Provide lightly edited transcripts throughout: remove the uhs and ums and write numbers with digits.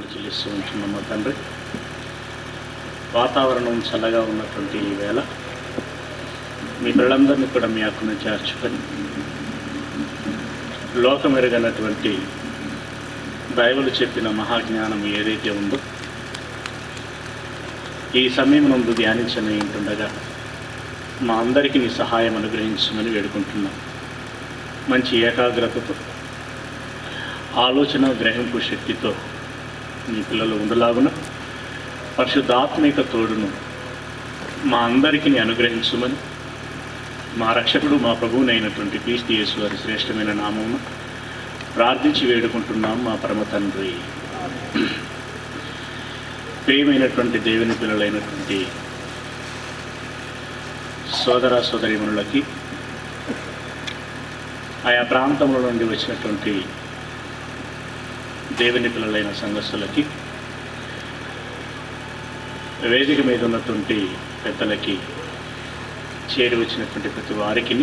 స్తోత్రములు చెల్లిస్తూ ఉంటున్నాం మా తండ్రి. వాతావరణం చల్లగా ఉన్నటువంటి ఈ వేళ మీ పిల్లలందరినీ కూడా మీ హక్కును చేర్చుకొని లోకమెరుగనటువంటి బైబిల్ చెప్పిన మహాజ్ఞానం ఏదైతే ఉందో ఈ సమయం నందు ధ్యానించని ఉంటుండగా మా అందరికీ నీ సహాయం అనుగ్రహించమని వేడుకుంటున్నాం. మంచి ఏకాగ్రతతో ఆలోచన గ్రహింపు శక్తితో మీ పిల్లలు ఉండలాగున పరిశుద్ధాత్మిక తోడును మా అందరికీ అనుగ్రహించమని మా రక్షకుడు మా ప్రభువునైనటువంటి క్రీస్తు యేసు వారి శ్రేష్టమైన నామమున ప్రార్థించి వేడుకుంటున్నాం మా పరమ తండ్రి. ప్రియమైనటువంటి దేవుని పిల్లలైనటువంటి సోదర సోదరీమణులకి, ఆయా ప్రాంతంలో నుండి వచ్చినటువంటి దేవుని పిల్లలైన సంఘస్థులకి, వేదిక మీద ఉన్నటువంటి పెద్దలకి, చేరి వచ్చినటువంటి ప్రతి వారికి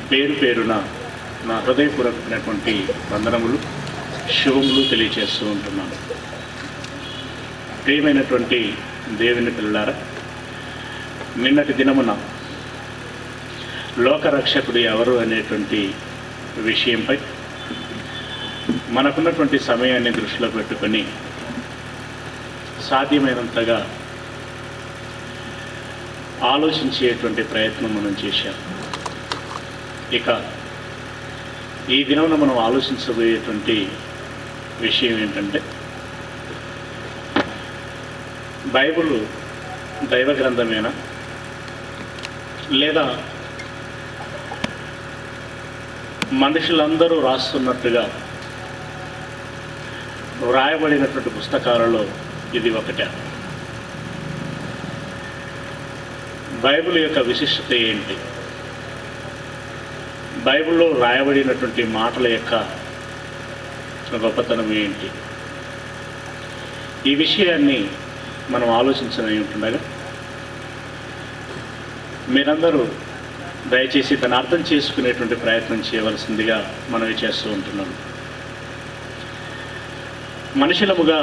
పేరు పేరున నా హృదయపూర్వకమైనటువంటి వందనములు శుభములు తెలియజేస్తూ ఉంటున్నాను. ప్రియమైనటువంటి దేవుని పిల్లలారా, నిన్నటి దినమున లోకరక్షకుడు ఎవరు అనేటువంటి విషయంపై మనకున్నటువంటి సమయాన్ని దృష్టిలో పెట్టుకొని సాధ్యమైనంతగా ఆలోచించేటువంటి ప్రయత్నం మనం చేశాం. ఇక ఈ దినమున మనం ఆలోచించబోయేటువంటి విషయం ఏంటంటే, బైబిల్ దైవ గ్రంథమేనా లేదా మనుషులందరూ రాస్తున్నట్టుగా వ్రాయబడినటువంటి పుస్తకాలలో ఇది ఒకటే? బైబిల్ యొక్క విశిష్టత ఏంటి? బైబిల్లో రాయబడినటువంటి మాటల యొక్క గొప్పతనం ఏంటి? ఈ విషయాన్ని మనం ఆలోచించని ఉంటుండగా మీరందరూ దయచేసి తను అర్థం చేసుకునేటువంటి ప్రయత్నం చేయవలసిందిగా మనవి చేస్తూ ఉంటున్నాను. మనుషులముగా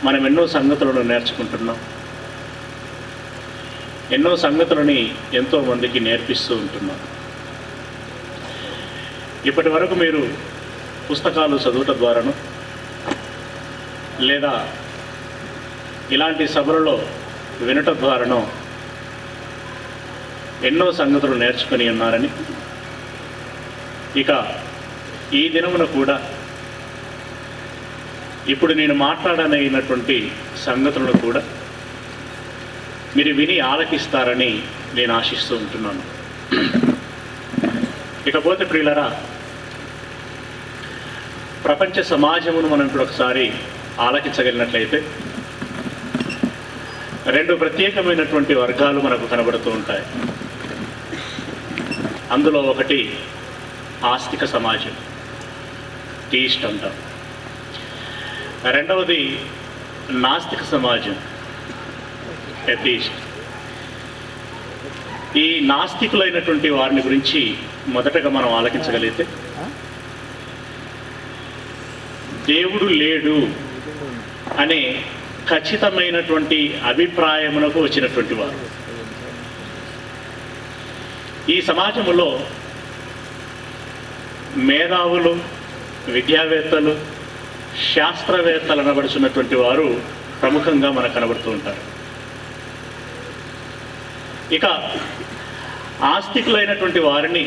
మనం ఎన్నో సంగతులను నేర్చుకుంటున్నాం, ఎన్నో సంగతులని ఎంతోమందికి నేర్పిస్తూ ఉంటున్నాం. ఇప్పటి వరకు మీరు పుస్తకాలు చదవటం ద్వారాను లేదా ఇలాంటి సభలలో వినటం ద్వారానో ఎన్నో సంగతులు నేర్చుకొని ఉన్నారని, ఇక ఈ దినమున కూడా ఇప్పుడు నేను మాట్లాడనైనటువంటి సంగతులను కూడా మీరు విని ఆలకిస్తారని నేను ఆశిస్తూ ఉంటున్నాను. ఇకపోతే ప్రియులరా, ప్రపంచ సమాజమును మనం ఇప్పుడు ఒకసారి ఆలకించగలిగినట్లయితే రెండు ప్రత్యేకమైనటువంటి వర్గాలు మనకు కనబడుతూ ఉంటాయి. అందులో ఒకటి ఆస్తిక సమాజం, థీయిస్ట్ అంటాం. రెండవది నాస్తిక సమాజం, ఎథీయిస్ట్. ఈ నాస్తికులైనటువంటి వారిని గురించి మొదటగా మనం ఆలకించగలిగితే, దేవుడు లేడు అనే ఖచ్చితమైనటువంటి అభిప్రాయమునకు వచ్చినటువంటి వారు. ఈ సమాజంలో మేధావులు, విద్యావేత్తలు, శాస్త్రవేత్తలు అనబడుచున్నటువంటి వారు ప్రముఖంగా మనకు కనబడుతూ ఉంటారు. ఇక ఆస్తికులైనటువంటి వారిని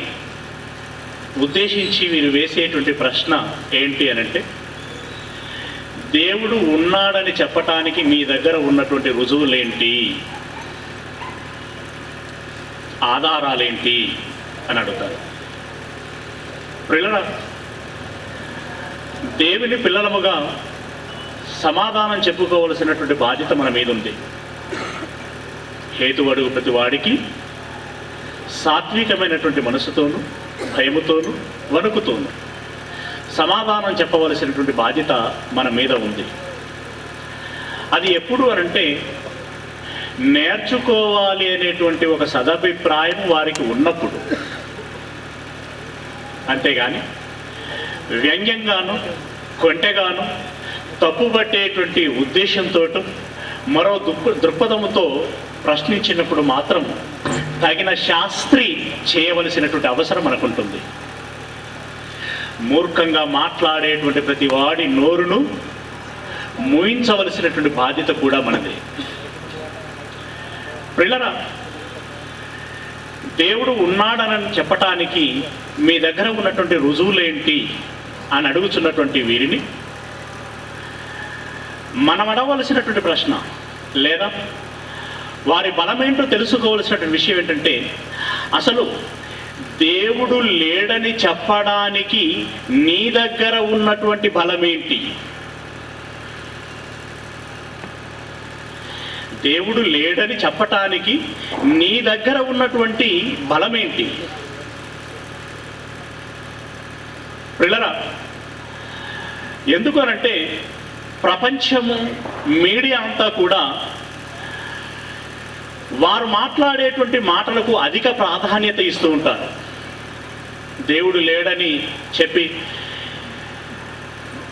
ఉద్దేశించి వీరు వేసేటువంటి ప్రశ్న ఏంటి అనంటే, దేవుడు ఉన్నాడని చెప్పటానికి మీ దగ్గర ఉన్నటువంటి రుజువులేంటి, ఆధారాలేంటి అని అడుగుతారు. పిల్లల దేవుని పిల్లలముగా సమాధానం చెప్పుకోవలసినటువంటి బాధ్యత మన మీద ఉంది. హేతు అడుగు ప్రతి వాడికి సాత్వికమైనటువంటి మనసుతోనూ భయముతోనూ వణుకుతోనూ సమాధానం చెప్పవలసినటువంటి బాధ్యత మన మీద ఉంది. అది ఎప్పుడు అనంటే, నేర్చుకోవాలి అనేటువంటి ఒక సదభిప్రాయం వారికి ఉన్నప్పుడు. అంతేగాని వ్యంగ్యంగాను కొంటెగాను తప్పుపట్టేటువంటి ఉద్దేశంతో మరో దృక్పథంతో ప్రశ్నించినప్పుడు మాత్రం తగిన శాస్త్రి చేయవలసినటువంటి అవసరం మనకుంటుంది. మూర్ఖంగా మాట్లాడేటువంటి ప్రతి వాడి నోరును మూయించవలసినటువంటి బాధ్యత కూడా మనదే. ప్రియులారా, దేవుడు ఉన్నాడని చెప్పటానికి మీ దగ్గర ఉన్నటువంటి రుజువులేంటి అని అడుగుతున్నటువంటి వీరిని మనం అడగవలసినటువంటి ప్రశ్న, లేదా వారి బలమేంటో తెలుసుకోవలసినటువంటి విషయం ఏంటంటే, అసలు దేవుడు లేడని చెప్పడానికి నీ దగ్గర ఉన్నటువంటి బలమేంటి? దేవుడు లేడని చెప్పటానికి నీ దగ్గర ఉన్నటువంటి బలమేంటి? ప్రియులారా, ఎందుకనంటే ప్రపంచము, మీడియా అంతా కూడా వారు మాట్లాడేటువంటి మాటలకు అధిక ప్రాధాన్యత ఇస్తూ ఉంటారు. దేవుడు లేడని చెప్పి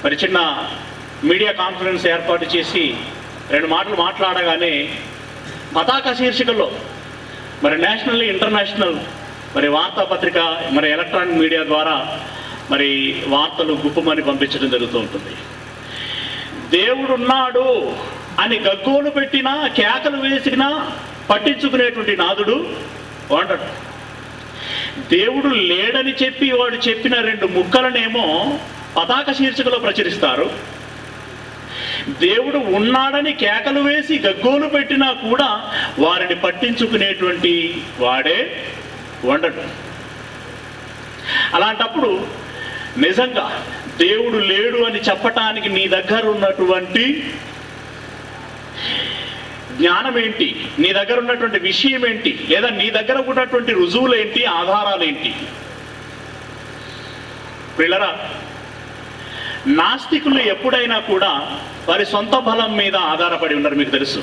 మరి చిన్న మీడియా కాన్ఫరెన్స్ ఏర్పాటు చేసి 2 మాటలు మాట్లాడగానే పతాక శీర్షికల్లో మరి నేషనల్, ఇంటర్నేషనల్ మరి వార్తాపత్రిక, మరి ఎలక్ట్రానిక్ మీడియా ద్వారా మరి వార్తలు గుప్పమని పంపించడం జరుగుతూ ఉంటుంది. దేవుడున్నాడు అని గగ్గోలు పెట్టినా, కేకలు వేసినా పట్టించుకునేటువంటి నాదుడు వాడు. దేవుడు లేడని చెప్పి వాడు చెప్పిన 2 ముక్కలనేమో పతాక శీర్షికలో ప్రచురిస్తారు. దేవుడు ఉన్నాడని కేకలు వేసి గగ్గోలు పెట్టినా కూడా వారిని పట్టించుకునేటువంటి వాడే ఉండడు. అలాంటప్పుడు నిజంగా దేవుడు లేడు అని చెప్పటానికి నీ దగ్గర ఉన్నటువంటి జ్ఞానం ఏంటి? నీ దగ్గర ఉన్నటువంటి విషయం ఏంటి? లేదా నీ దగ్గర ఉన్నటువంటి రుజువులేంటి, ఆధారాలేంటి? ప్రియులారా, నాస్తికులు ఎప్పుడైనా కూడా వారి సొంత బలం మీద ఆధారపడి ఉన్నారు. మీకు తెలుసు,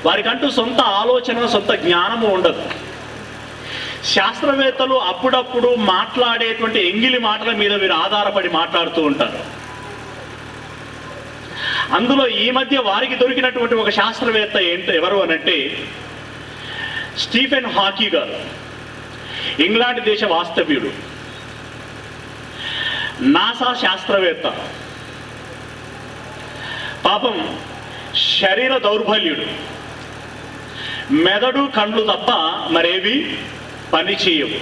వారికంటూ సొంత ఆలోచన, సొంత జ్ఞానము ఉండదు. శాస్త్రవేత్తలు అప్పుడప్పుడు మాట్లాడేటువంటి ఎంగిలి మాటల మీద వీరు ఆధారపడి మాట్లాడుతూ ఉంటారు. అందులో ఈ మధ్య వారికి దొరికినటువంటి ఒక శాస్త్రవేత్త ఎవరు అనంటే స్టీఫెన్ హాకీ గారు. ఇంగ్లాండ్ దేశ వాస్తవ్యుడు, నాసా శాస్త్రవేత్త. పాపం శరీర దౌర్బల్యుడు, మెదడు, కండ్లు తప్ప మరేవి పని చేయవు.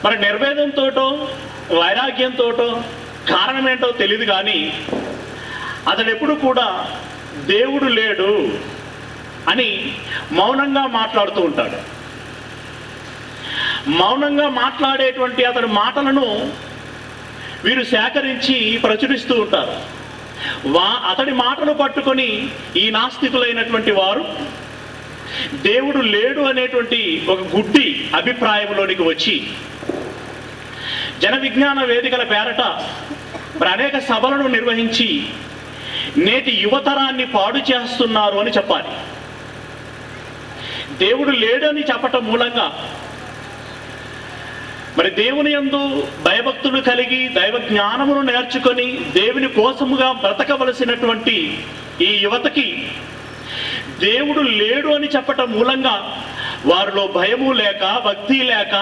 మరి నిర్వేదంతోటో వైరాగ్యంతోటో కారణం ఏంటో తెలియదు, కానీ అతడు ఎప్పుడు కూడా దేవుడు లేడు అని మౌనంగా మాట్లాడుతూ ఉంటాడు. మౌనంగా మాట్లాడేటువంటి అతడి మాటలను వీరు సేకరించి ప్రచురిస్తూ ఉంటారు. అతడి మాటలు పట్టుకొని ఈ నాస్తికులైనటువంటి వారు దేవుడు లేడు అనేటువంటి ఒక గుడ్డి అభిప్రాయంలోనికి వచ్చి జన విజ్ఞాన వేదికల పేరట మరి అనేక సభలను నిర్వహించి నేటి యువతరాన్ని పాడు చేస్తున్నారు అని చెప్పాలి. దేవుడు లేడు అని చెప్పటం మూలంగా మరి దేవుని యందు భయభక్తులు కలిగి దైవ జ్ఞానమును నేర్చుకొని దేవుని కోసముగా బ్రతకవలసినటువంటి ఈ యువతకి దేవుడు లేడు అని చెప్పటం మూలంగా వారిలో భయము లేక, భక్తి లేక,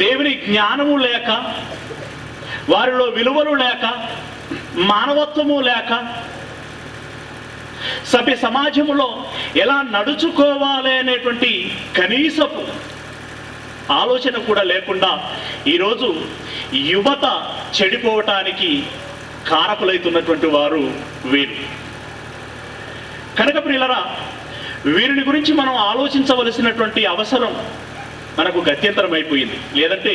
దేవుని జ్ఞానము లేక, వారిలో విలువలు లేక, మానవత్వము లేక, సభ్య సమాజములో ఎలా నడుచుకోవాలి అనేటువంటి కనీసపు ఆలోచన కూడా లేకుండా ఈరోజు యువత చెడిపోవటానికి కారకులైతున్నటువంటి వారు వీరు. కనుక ప్రియులారా, వీరిని గురించి మనం ఆలోచించవలసినటువంటి అవసరం మనకు గత్యంతరం అయిపోయింది. లేదంటే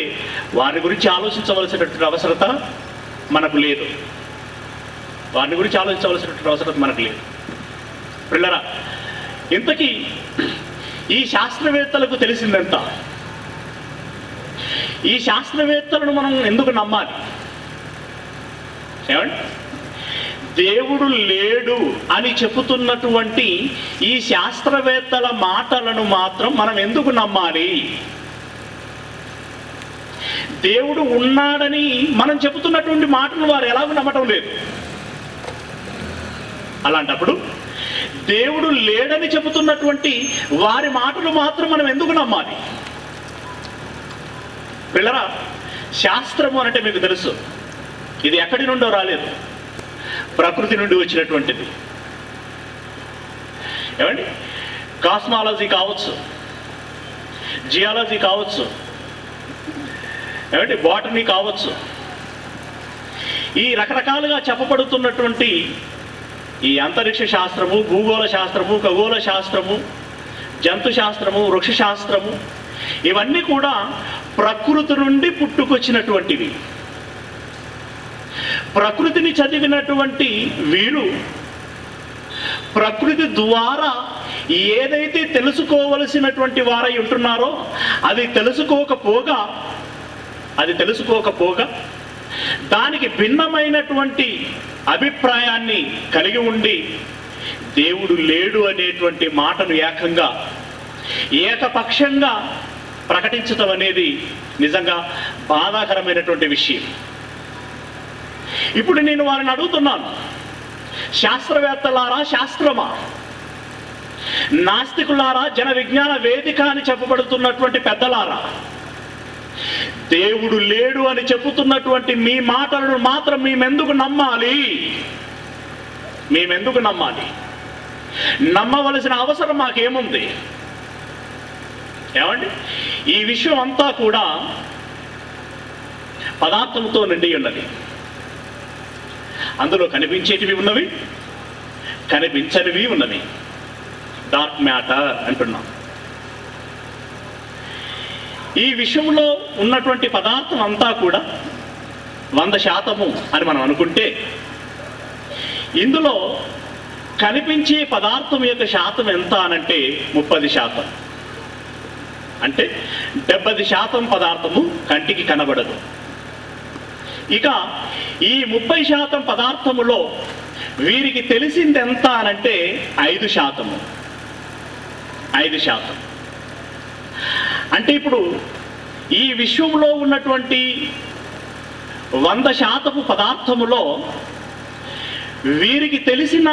వారి గురించి ఆలోచించవలసినటువంటి అవసరత మనకు లేదు. వారిని గురించి ఆలోచించవలసినటువంటి అవసరం మనకు లేదు. ప్రియులారా, ఇంతకీ ఈ శాస్త్రవేత్తలకు తెలిసిందంత. ఈ శాస్త్రవేత్తలను మనం ఎందుకు నమ్మాలి? ఏమండి, దేవుడు లేడు అని చెబుతున్నటువంటి ఈ శాస్త్రవేత్తల మాటలను మాత్రం మనం ఎందుకు నమ్మాలి? దేవుడు ఉన్నాడని మనం చెబుతున్నటువంటి మాటలు వారు ఎలాగూ నమ్మటం లేదు. అలాంటప్పుడు దేవుడు లేడని చెబుతున్నటువంటి వారి మాటలు మాత్రం మనం ఎందుకు నమ్మాలి? పిల్లరా, శాస్త్రము అంటే మీకు తెలుసు, ఇది ఎక్కడి నుండో రాలేదు, ప్రకృతి నుండి వచ్చినటువంటిది. ఏమండి, కాస్మాలజీ కావచ్చు, జియాలజీ కావచ్చు, ఏమంటే బాటనీ కావచ్చు, ఈ రకరకాలుగా చెప్పబడుతున్నటువంటి ఈ అంతరిక్ష శాస్త్రము, భూగోళ శాస్త్రము, ఖగోళ శాస్త్రము, జంతు శాస్త్రము, వృక్ష శాస్త్రము, ఇవన్నీ కూడా ప్రకృతి నుండి పుట్టుకొచ్చినటువంటివి. ప్రకృతిని చదివినటువంటి వీరు ప్రకృతి ద్వారా ఏదైతే తెలుసుకోవలసినటువంటి వారై ఉంటున్నారో అది తెలుసుకోకపోగా దానికి భిన్నమైనటువంటి అభిప్రాయాన్ని కలిగి ఉండి దేవుడు లేడు అనేటువంటి మాటను ఏకపక్షంగా ప్రకటించడం అనేది నిజంగా బాధాకరమైనటువంటి విషయం. ఇప్పుడు నేను వారిని అడుగుతున్నాను, శాస్త్రవేత్తలారా, శాస్త్రమా, నాస్తికులారా, జన విజ్ఞాన వేదిక అని చెప్పబడుతున్నటువంటి పెద్దలారా, దేవుడు లేడు అని చెబుతున్నటువంటి మీ మాటలను మాత్రం మేమెందుకు నమ్మాలి? నమ్మవలసిన అవసరం మాకేముంది? ఏమండి, ఈ విషయం అంతా కూడా పదార్థంతో నిండి ఉన్నది. అందులో కనిపించేటివి ఉన్నవి, కనిపించనివి ఉన్నవి. డార్క్ మ్యాటర్ అంటున్నాం. ఈ విషయంలో ఉన్నటువంటి పదార్థం అంతా కూడా 100% అని మనం అనుకుంటే, ఇందులో కనిపించే పదార్థం యొక్క శాతం ఎంత అనంటే 30%. అంటే 70% పదార్థము కంటికి కనబడదు. ఇక ఈ 30% పదార్థములో వీరికి తెలిసింది ఎంత అనంటే 5%. అంటే ఇప్పుడు ఈ విశ్వంలో ఉన్నటువంటి 100% పదార్థములో వీరికి తెలిసిన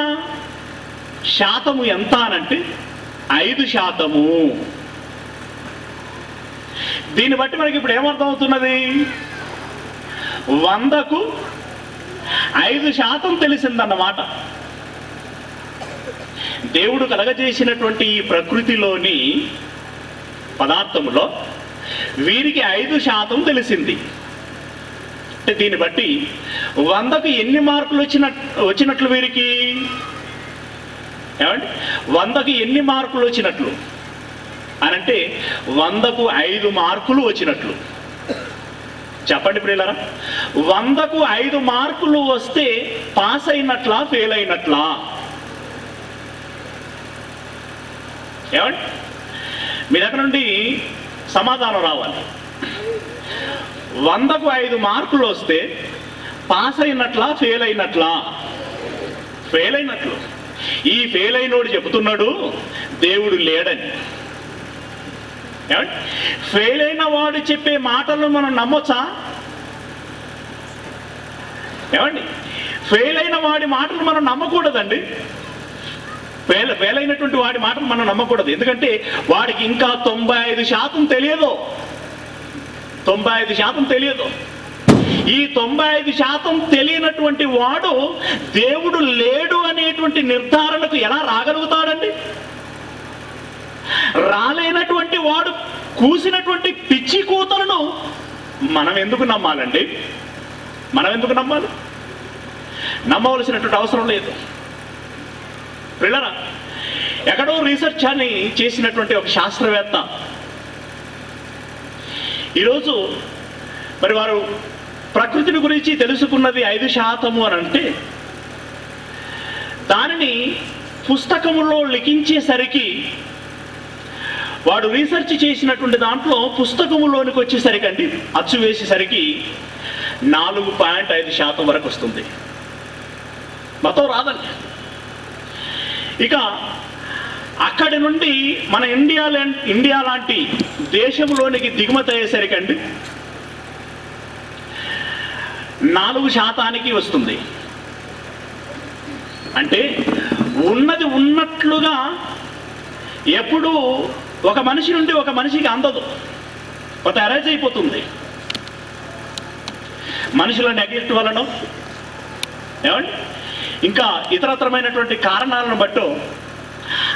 శాతము ఎంత అనంటే 5%. దీన్ని బట్టి మనకి ఇప్పుడు ఏమర్థమవుతున్నది? 100కు 5% తెలిసిందన్నమాట. దేవుడు కలగజేసినటువంటి ఈ ప్రకృతిలోని పదార్థములో వీరికి 5% తెలిసింది. అంటే దీన్ని బట్టి 100కు ఎన్ని మార్కులు వచ్చినట్లు వీరికి? ఏమండి, 100కు ఎన్ని మార్కులు వచ్చినట్లు అనంటే 100కు 5 మార్కులు వచ్చినట్లు. చెప్పండి ప్రియులారా, 100కు 5 మార్కులు వస్తే పాస్ అయినట్లా, ఫెయిల్ అయినట్లా? ఏమండి, మీ దగ్గర నుండి సమాధానం రావాలి. 100కు 5 మార్కులు వస్తే పాస్ అయినట్లా, ఫెయిల్ అయినట్లా? ఫెయిల్ అయినట్లు. ఈ ఫెయిల్ అయినోడు చెబుతున్నాడు దేవుడు లేడని. ఏమండి, ఫెయిల్ అయిన వాడు చెప్పే మాటలను మనం నమ్మొచ్చా? ఏమండి, ఫెయిల్ అయిన వాడి మాటలు మనం నమ్మకూడదండి. ఫెయిల్ అయినటువంటి వాడి మాటలు మనం నమ్మకూడదు. ఎందుకంటే వాడికి ఇంకా 95% తెలియదు. 95% తెలియదు. ఈ 95% తెలియనటువంటి వాడు దేవుడు లేడు అనేటువంటి నిర్ధారణకు ఎలా రాగలుగుతాడండి? రాలేనటువంటి వాడు కూసినటువంటి పిచ్చి కూతలను మనం ఎందుకు నమ్మాలండి? నమ్మవలసినటువంటి అవసరం లేదు. పిల్లరా, ఎక్కడో రీసెర్చ్ అని చేసినటువంటి ఒక శాస్త్రవేత్త ఈరోజు మరి వారు ప్రకృతిని గురించి తెలుసుకున్నది 5% అని అంటే, దానిని పుస్తకములో లిఖించేసరికి, వాడు రీసెర్చ్ చేసినటువంటి దాంట్లో పుస్తకములోనికి వచ్చేసరికి అండి, అచ్చు వేసేసరికి 4.5% వరకు వస్తుంది. మొత్తం రాదండి. ఇక అక్కడి నుండి మన ఇండియా లాంటి దేశంలోనికి దిగుమతి అయ్యేసరికి అండి 4% వస్తుంది. అంటే ఉన్నది ఉన్నట్లుగా ఎప్పుడు ఒక మనిషి నుండి ఒక మనిషికి అందదు, కొంత అరేంజ్ అయిపోతుంది. మనుషుల నెగ్లెక్ట్ వలన, ఏమండి, ఇంకా ఇతరతరమైనటువంటి కారణాలను బట్టో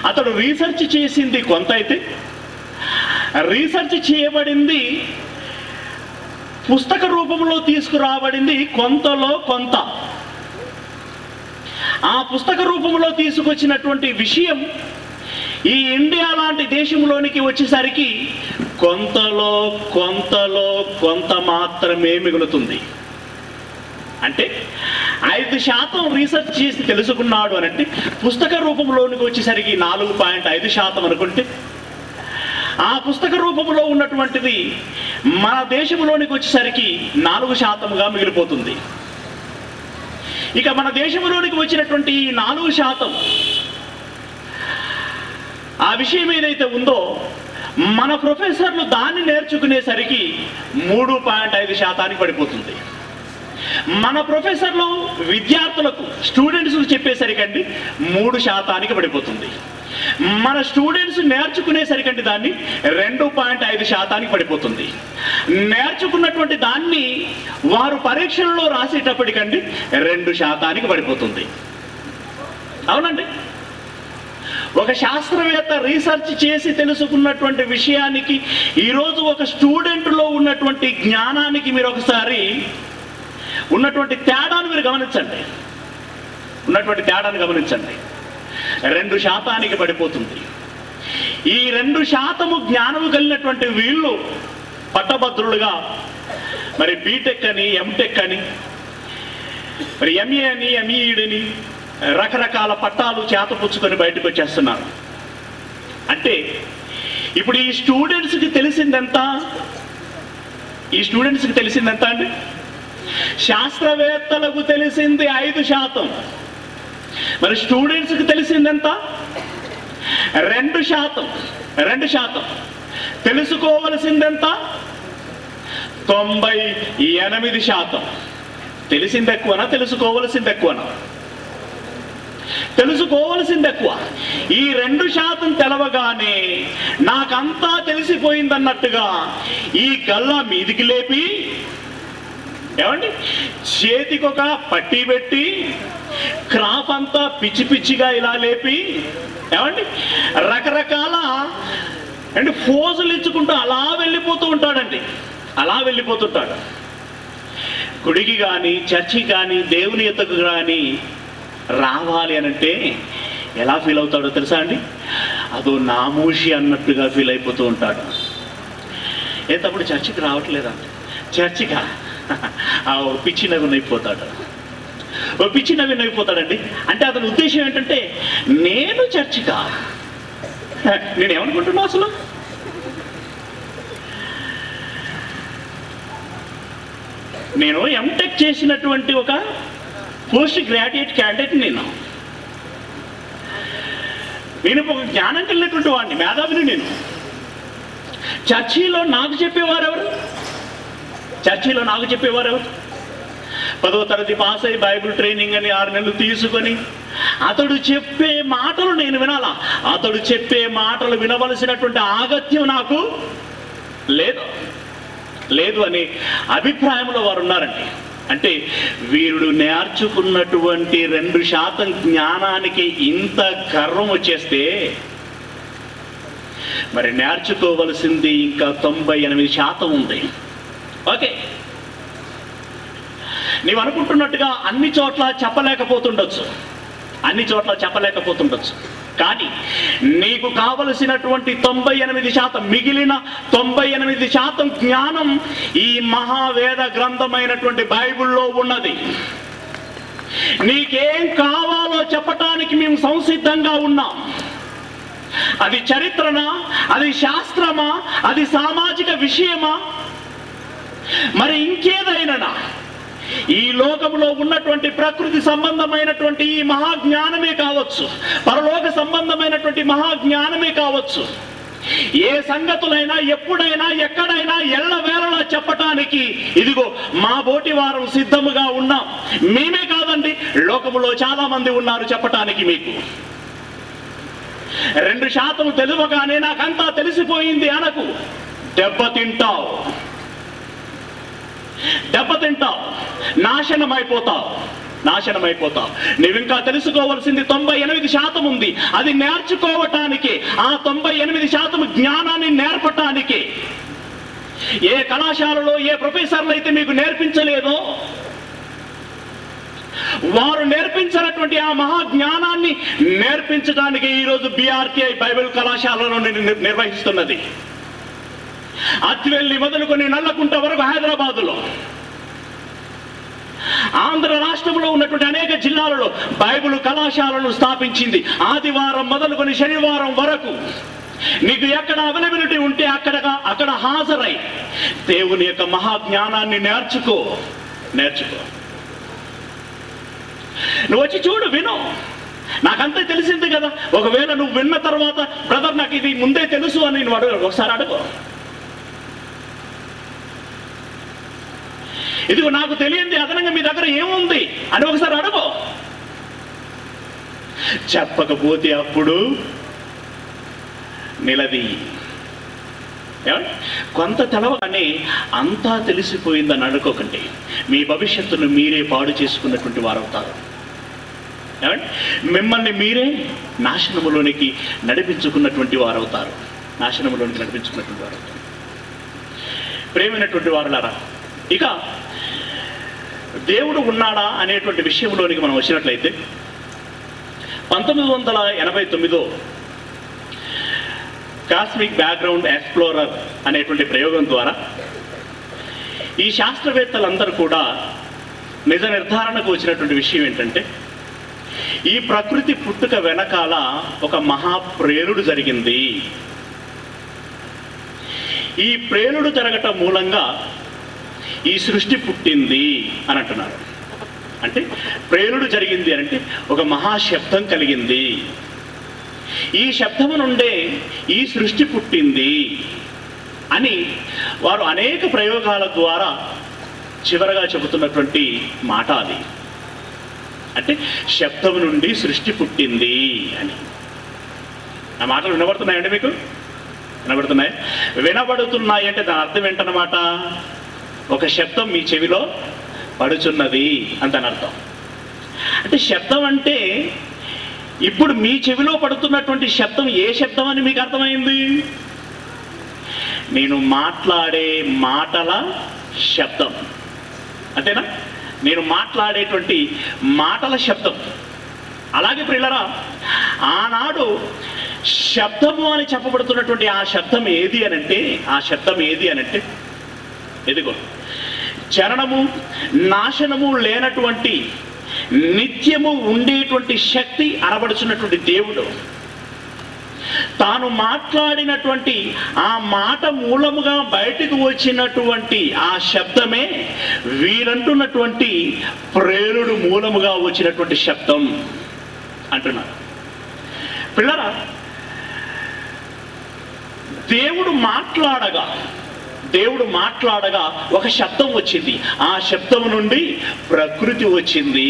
అతడు రీసెర్చ్ చేసింది కొంత అయితే, రీసెర్చ్ చేయబడింది పుస్తక రూపంలో తీసుకురాబడింది కొంతలో కొంత. ఆ పుస్తక రూపంలో తీసుకొచ్చినటువంటి విషయం ఈ ఇండియా లాంటి దేశంలోనికి వచ్చేసరికి కొంతలో కొంత మాత్రమే మిగులుతుంది. అంటే 5% రీసెర్చ్ చేసి తెలుసుకున్నాడు అని అంటే పుస్తక రూపంలోనికి వచ్చేసరికి 4.5% అనుకుంటే, ఆ పుస్తక రూపంలో ఉన్నటువంటిది మన దేశంలోనికి వచ్చేసరికి 4%గా మిగిలిపోతుంది. ఇక మన దేశంలోనికి వచ్చినటువంటి 4% ఆ విషయం ఏదైతే ఉందో మన ప్రొఫెసర్లు దాన్ని నేర్చుకునేసరికి 3.5% పడిపోతుంది. మన ప్రొఫెసర్లు విద్యార్థులకు, స్టూడెంట్స్కు చెప్పేసరికండి 3% పడిపోతుంది. మన స్టూడెంట్స్ నేర్చుకునేసరికండి దాన్ని 2.5% పడిపోతుంది. నేర్చుకున్నటువంటి దాన్ని వారు పరీక్షల్లో రాసేటప్పటికండి 2% పడిపోతుంది. అవునండి. ఒక శాస్త్రవేత్త రీసెర్చ్ చేసి తెలుసుకున్నటువంటి విషయానికి ఈరోజు ఒక స్టూడెంట్లో ఉన్నటువంటి జ్ఞానానికి మీరు ఒకసారి ఉన్నటువంటి తేడాను మీరు గమనించండి. ఉన్నటువంటి తేడాను గమనించండి. 2% పడిపోతుంది. ఈ 2% జ్ఞానము కలిగినటువంటి వీళ్ళు పట్టభద్రులుగా మరి బీటెక్ అని, ఎంటెక్ అని, మరి ఎంఏ అని, ఎంఈడని రకరకాల పట్టాలు చేతపుచ్చుకొని బయటకు వచ్చేస్తున్నారు. అంటే ఇప్పుడు ఈ స్టూడెంట్స్కి తెలిసిందెంత? ఈ స్టూడెంట్స్కి తెలిసిందెంత అండి? శాస్త్రవేత్తలకు తెలిసింది 5%, మరి స్టూడెంట్స్కి తెలిసిందెంత? 2%. తెలుసుకోవలసిందెంత? 98%. తెలిసింది ఎక్కువనా, తెలుసుకోవలసింది ఎక్కువనా? తెలుసుకోవలసింది ఎక్కువ. ఈ 2% తెలవగానే నాకంతా తెలిసిపోయిందన్నట్టుగా ఈ గల్లా మీదికి లేపి, ఏమండి, చేతికొక పట్టి పెట్టి క్రాప్ అంతా పిచ్చి పిచ్చిగా ఇలా లేపి, ఏమండి, రకరకాల అంటే ఫోజులు ఇచ్చుకుంటూ అలా వెళ్ళిపోతూ ఉంటాడండి. అలా వెళ్ళిపోతుంటాడు. గుడికి కానీ, చర్చికి కానీ, దేవుని ఎద్దకు కానీ రావాలి అనంటే ఎలా ఫీల్ అవుతాడో తెలుసా అండి? అదో నామూషి అన్నట్టుగా ఫీల్ అయిపోతూ ఉంటాడు. తప్పుడు చర్చికి రావట్లేదండి, చర్చిగా పిచ్చి నవ్వునైపోతాడు. పిచ్చి నవ్వునైపోతాడండి. అంటే అతని ఉద్దేశం ఏంటంటే, నేను చర్చిగా, నేనేమనుకుంటున్నా అసలు? నేను ఎంటెక్ చేసినటువంటి ఒక పోస్ట్ గ్రాడ్యుయేట్ క్యాండిడేట్. నేను ఒక జ్ఞానం కలిగినటువంటి వాడిని, మేధావిని. నేను చర్చిలో నాకు చెప్పేవారెవరు? 10వ తరగతి పాస్ అయ్యి బైబిల్ ట్రైనింగ్ అని 6 నెలలు తీసుకొని అతడు చెప్పే మాటలు నేను వినాలా? అతడు చెప్పే మాటలు వినవలసినటువంటి ఆగత్యం నాకు లేదు అని అభిప్రాయంలో వారు ఉన్నారండి. అంటే వీరుడు నేర్చుకున్నటువంటి 2% జ్ఞానానికి ఇంత గర్వం వచ్చేస్తే, మరి నేర్చుకోవలసింది ఇంకా 98% ఉంది. ఓకే, నీవు అనుకుంటున్నట్టుగా అన్ని చోట్ల చెప్పలేకపోతుండొచ్చు. కానీ నీకు కావలసినటువంటి 98%, మిగిలిన 98% జ్ఞానం ఈ మహావేద గ్రంథమైనటువంటి బైబిల్లో ఉన్నది. నీకేం కావాలో చెప్పటానికి మేము సంసిద్ధంగా ఉన్నాం. అది చరిత్రనా, అది శాస్త్రమా, అది సామాజిక విషయమా, మరి ఇంకేదైనా ఈ లోకంలో ఉన్నటువంటి ప్రకృతి సంబంధమైనటువంటి ఈ మహాజ్ఞానమే కావచ్చు, పరలోక సంబంధమైనటువంటి మహాజ్ఞానమే కావచ్చు, ఏ సంగతులైనా ఎప్పుడైనా ఎక్కడైనా ఎల్లవేళలా చెప్పటానికి ఇదిగో మా బోటి వారం సిద్ధముగా ఉన్నాం. మేమే కాదండి, లోకములో చాలా మంది ఉన్నారు చెప్పటానికి. మీకు 2% తెలియగానే నాకంతా తెలిసిపోయింది అనకు. దెబ్బతింటావు, నాశనమైపోతావు. నువ్వింకా తెలుసుకోవలసింది 98% ఉంది. అది నేర్చుకోవటానికి, ఆ 98% జ్ఞానాన్ని నేర్పటానికి ఏ కళాశాలలో ఏ ప్రొఫెసర్లు అయితే మీకు నేర్పించలేదో, వారు నేర్పించినటువంటి ఆ మహాజ్ఞానాన్ని నేర్పించడానికి ఈరోజు BRTI బైబిల్ కళాశాలను నిర్వహిస్తున్నది. అత్తివెల్లి మొదలుకొని నల్లకుంట వరకు హైదరాబాదులో, ఆంధ్ర రాష్ట్రంలో ఉన్నటువంటి అనేక జిల్లాలలో బైబిల్ కళాశాలను స్థాపించింది. ఆదివారం మొదలుకొని శనివారం వరకు నీకు ఎక్కడ అవైలబిలిటీ ఉంటే అక్కడ హాజరై దేవుని యొక్క మహాజ్ఞానాన్ని నేర్చుకో. నువ్వు వచ్చి చూడు, విను. నాకంతా తెలిసింది కదా. ఒకవేళ నువ్వు విన్న తర్వాత బ్రదర్ నాకు ఇది ముందే తెలుసు అని నువ్వు ఒకసారి అడుగు. ఇదిగో నాకు తెలియంది అదనంగా మీ దగ్గర ఏముంది అని ఒకసారి అడుగు. చెప్పకపోతే అప్పుడు నిలది. కొంత తెలవగానే అంతా తెలిసిపోయిందని అనుకోకండి. మీ భవిష్యత్తును మీరే పాడు చేసుకున్నటువంటి వారు అవుతారు. మిమ్మల్ని మీరే నాశనములోనికి నడిపించుకున్నటువంటి వారు అవుతారు. ప్రేమైనటువంటి వారులారా, ఇక దేవుడు ఉన్నాడా అనేటువంటి విషయంలోనికి మనం వచ్చినట్లయితే 1989 కాస్మిక్ బ్యాక్గ్రౌండ్ ఎక్స్ప్లోరర్ అనేటువంటి ప్రయోగం ద్వారా ఈ శాస్త్రవేత్తలందరూ కూడా నిజ నిర్ధారణకు వచ్చినటువంటి విషయం ఏంటంటే, ఈ ప్రకృతి పుట్టుక వెనకాల ఒక మహాప్రేలుడు జరిగింది. ఈ ప్రేలుడు జరగటం మూలంగా ఈ సృష్టి పుట్టింది అని అంటున్నారు. అంటే ప్రేలుడు జరిగింది అంటే ఒక మహాశబ్దం కలిగింది. ఈ శబ్దము నుండే ఈ సృష్టి పుట్టింది అని వారు అనేక ప్రయోగాల ద్వారా చివరగా చెబుతున్నటువంటి మాట అది. అంటే శబ్దము నుండి సృష్టి పుట్టింది అని. ఆ మాటలు వినబడుతున్నాయండి మీకు? వినబడుతున్నాయి అంటే దాని అర్థం ఏంటన్నమాట? ఒక శబ్దం మీ చెవిలో పడుచున్నది అని దాని అర్థం. అంటే శబ్దం అంటే ఇప్పుడు మీ చెవిలో పడుతున్నటువంటి శబ్దం ఏ శబ్దం అని మీకు అర్థమైంది? నేను మాట్లాడే మాటల శబ్దం, అంతేనా? నేను మాట్లాడేటువంటి మాటల శబ్దం. అలాగే ప్రియులారా, ఆనాడు శబ్దము అని చెప్పబడుతున్నటువంటి ఆ శబ్దం ఏది అనంటే ఎదిగో చరణము నాశనము లేనటువంటి నిత్యము ఉండేటువంటి శక్తి అనబడుచున్నటువంటి దేవుడు తాను మాట్లాడినటువంటి ఆ మాట మూలముగా బయటకు వచ్చినటువంటి ఆ శబ్దమే వీరంటున్నటువంటి ప్రేలుడు మూలముగా వచ్చినటువంటి శబ్దం అంటున్నారు. పిల్లరా, దేవుడు మాట్లాడగా ఒక శబ్దం వచ్చింది. ఆ శబ్దం నుండి ప్రకృతి వచ్చింది.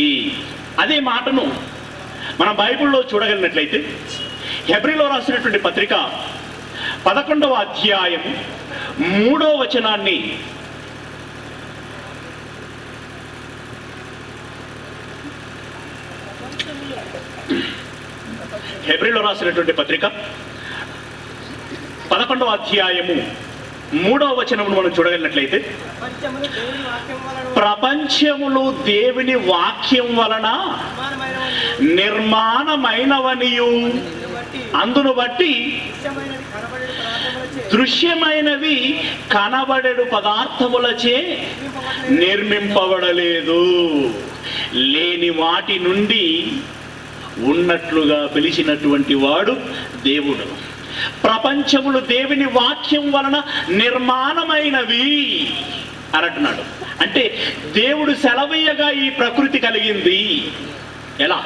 అదే మాటను మనం బైబిల్లో చూడగలిగినట్లయితే హెబ్రీలో రాసినటువంటి పత్రిక 11వ అధ్యాయం 3వ వచనాన్ని హెబ్రీలో రాసినటువంటి పత్రిక 11వ అధ్యాయము 3వ వచనమును మనం చూడగలిగినట్లయితే, ప్రపంచములు దేవుని వాక్యం వలన నిర్మాణమైనవనియు అందును బట్టి దృశ్యమైనవి కనబడేడు పదార్థములచే నిర్మింపబడలేదు. లేని వాటి నుండి ఉన్నట్లుగా పిలిచినటువంటి వాడు దేవుడు. ప్రపంచములు దేవుని వాక్యం వలన నిర్మాణమైనవి అని అంటున్నాడు. అంటే దేవుడు సెలవీయగా ఈ ప్రకృతి కలిగింది. ఎలా?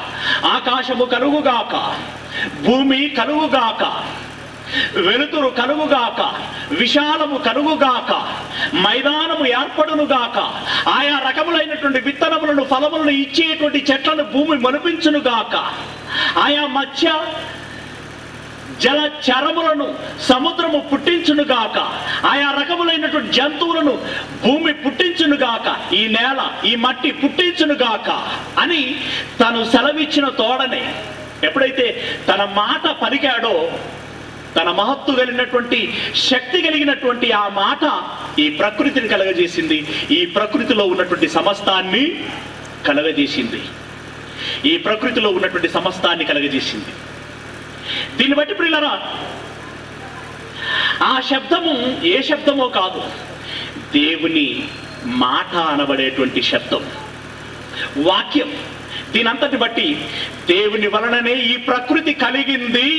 ఆకాశము కలుగుగాక, భూమి కలుగుగాక. వెలుతురు కలుగుగాక, విశాలము కలుగుగాక, మైదానము ఏర్పడునుగాక, ఆయా రకములైనటువంటి విత్తనములను ఫలములను ఇచ్చేటువంటి చెట్లను భూమి మొలిపించునుగాక, ఆయా మధ్య జలచరములను సముద్రము పుట్టించునుగాక, ఆయా రకములైనటువంటి జంతువులను భూమి పుట్టించునుగాక, ఈ నేల ఈ మట్టి పుట్టించునుగాక అని తను సెలవిచ్చిన తోడనే ఎప్పుడైతే తన మాట పలికాడో, తన మహత్తు కలిగినటువంటి శక్తి కలిగినటువంటి ఆ మాట ఈ ప్రకృతిని కలగజేసింది. ఈ ప్రకృతిలో ఉన్నటువంటి సమస్తాన్ని కలగజేసింది. ఈ ప్రకృతిలో ఉన్నటువంటి సమస్తాన్ని కలగజేసింది. దీన్ని బట్టి ప్రియులారా, ఆ శబ్దము ఏ శబ్దమో కాదు, దేవుని మాట అనబడేటువంటి శబ్దం, వాక్యం. దీనంతటి బట్టి దేవుని వలననే ఈ ప్రకృతి కలిగింది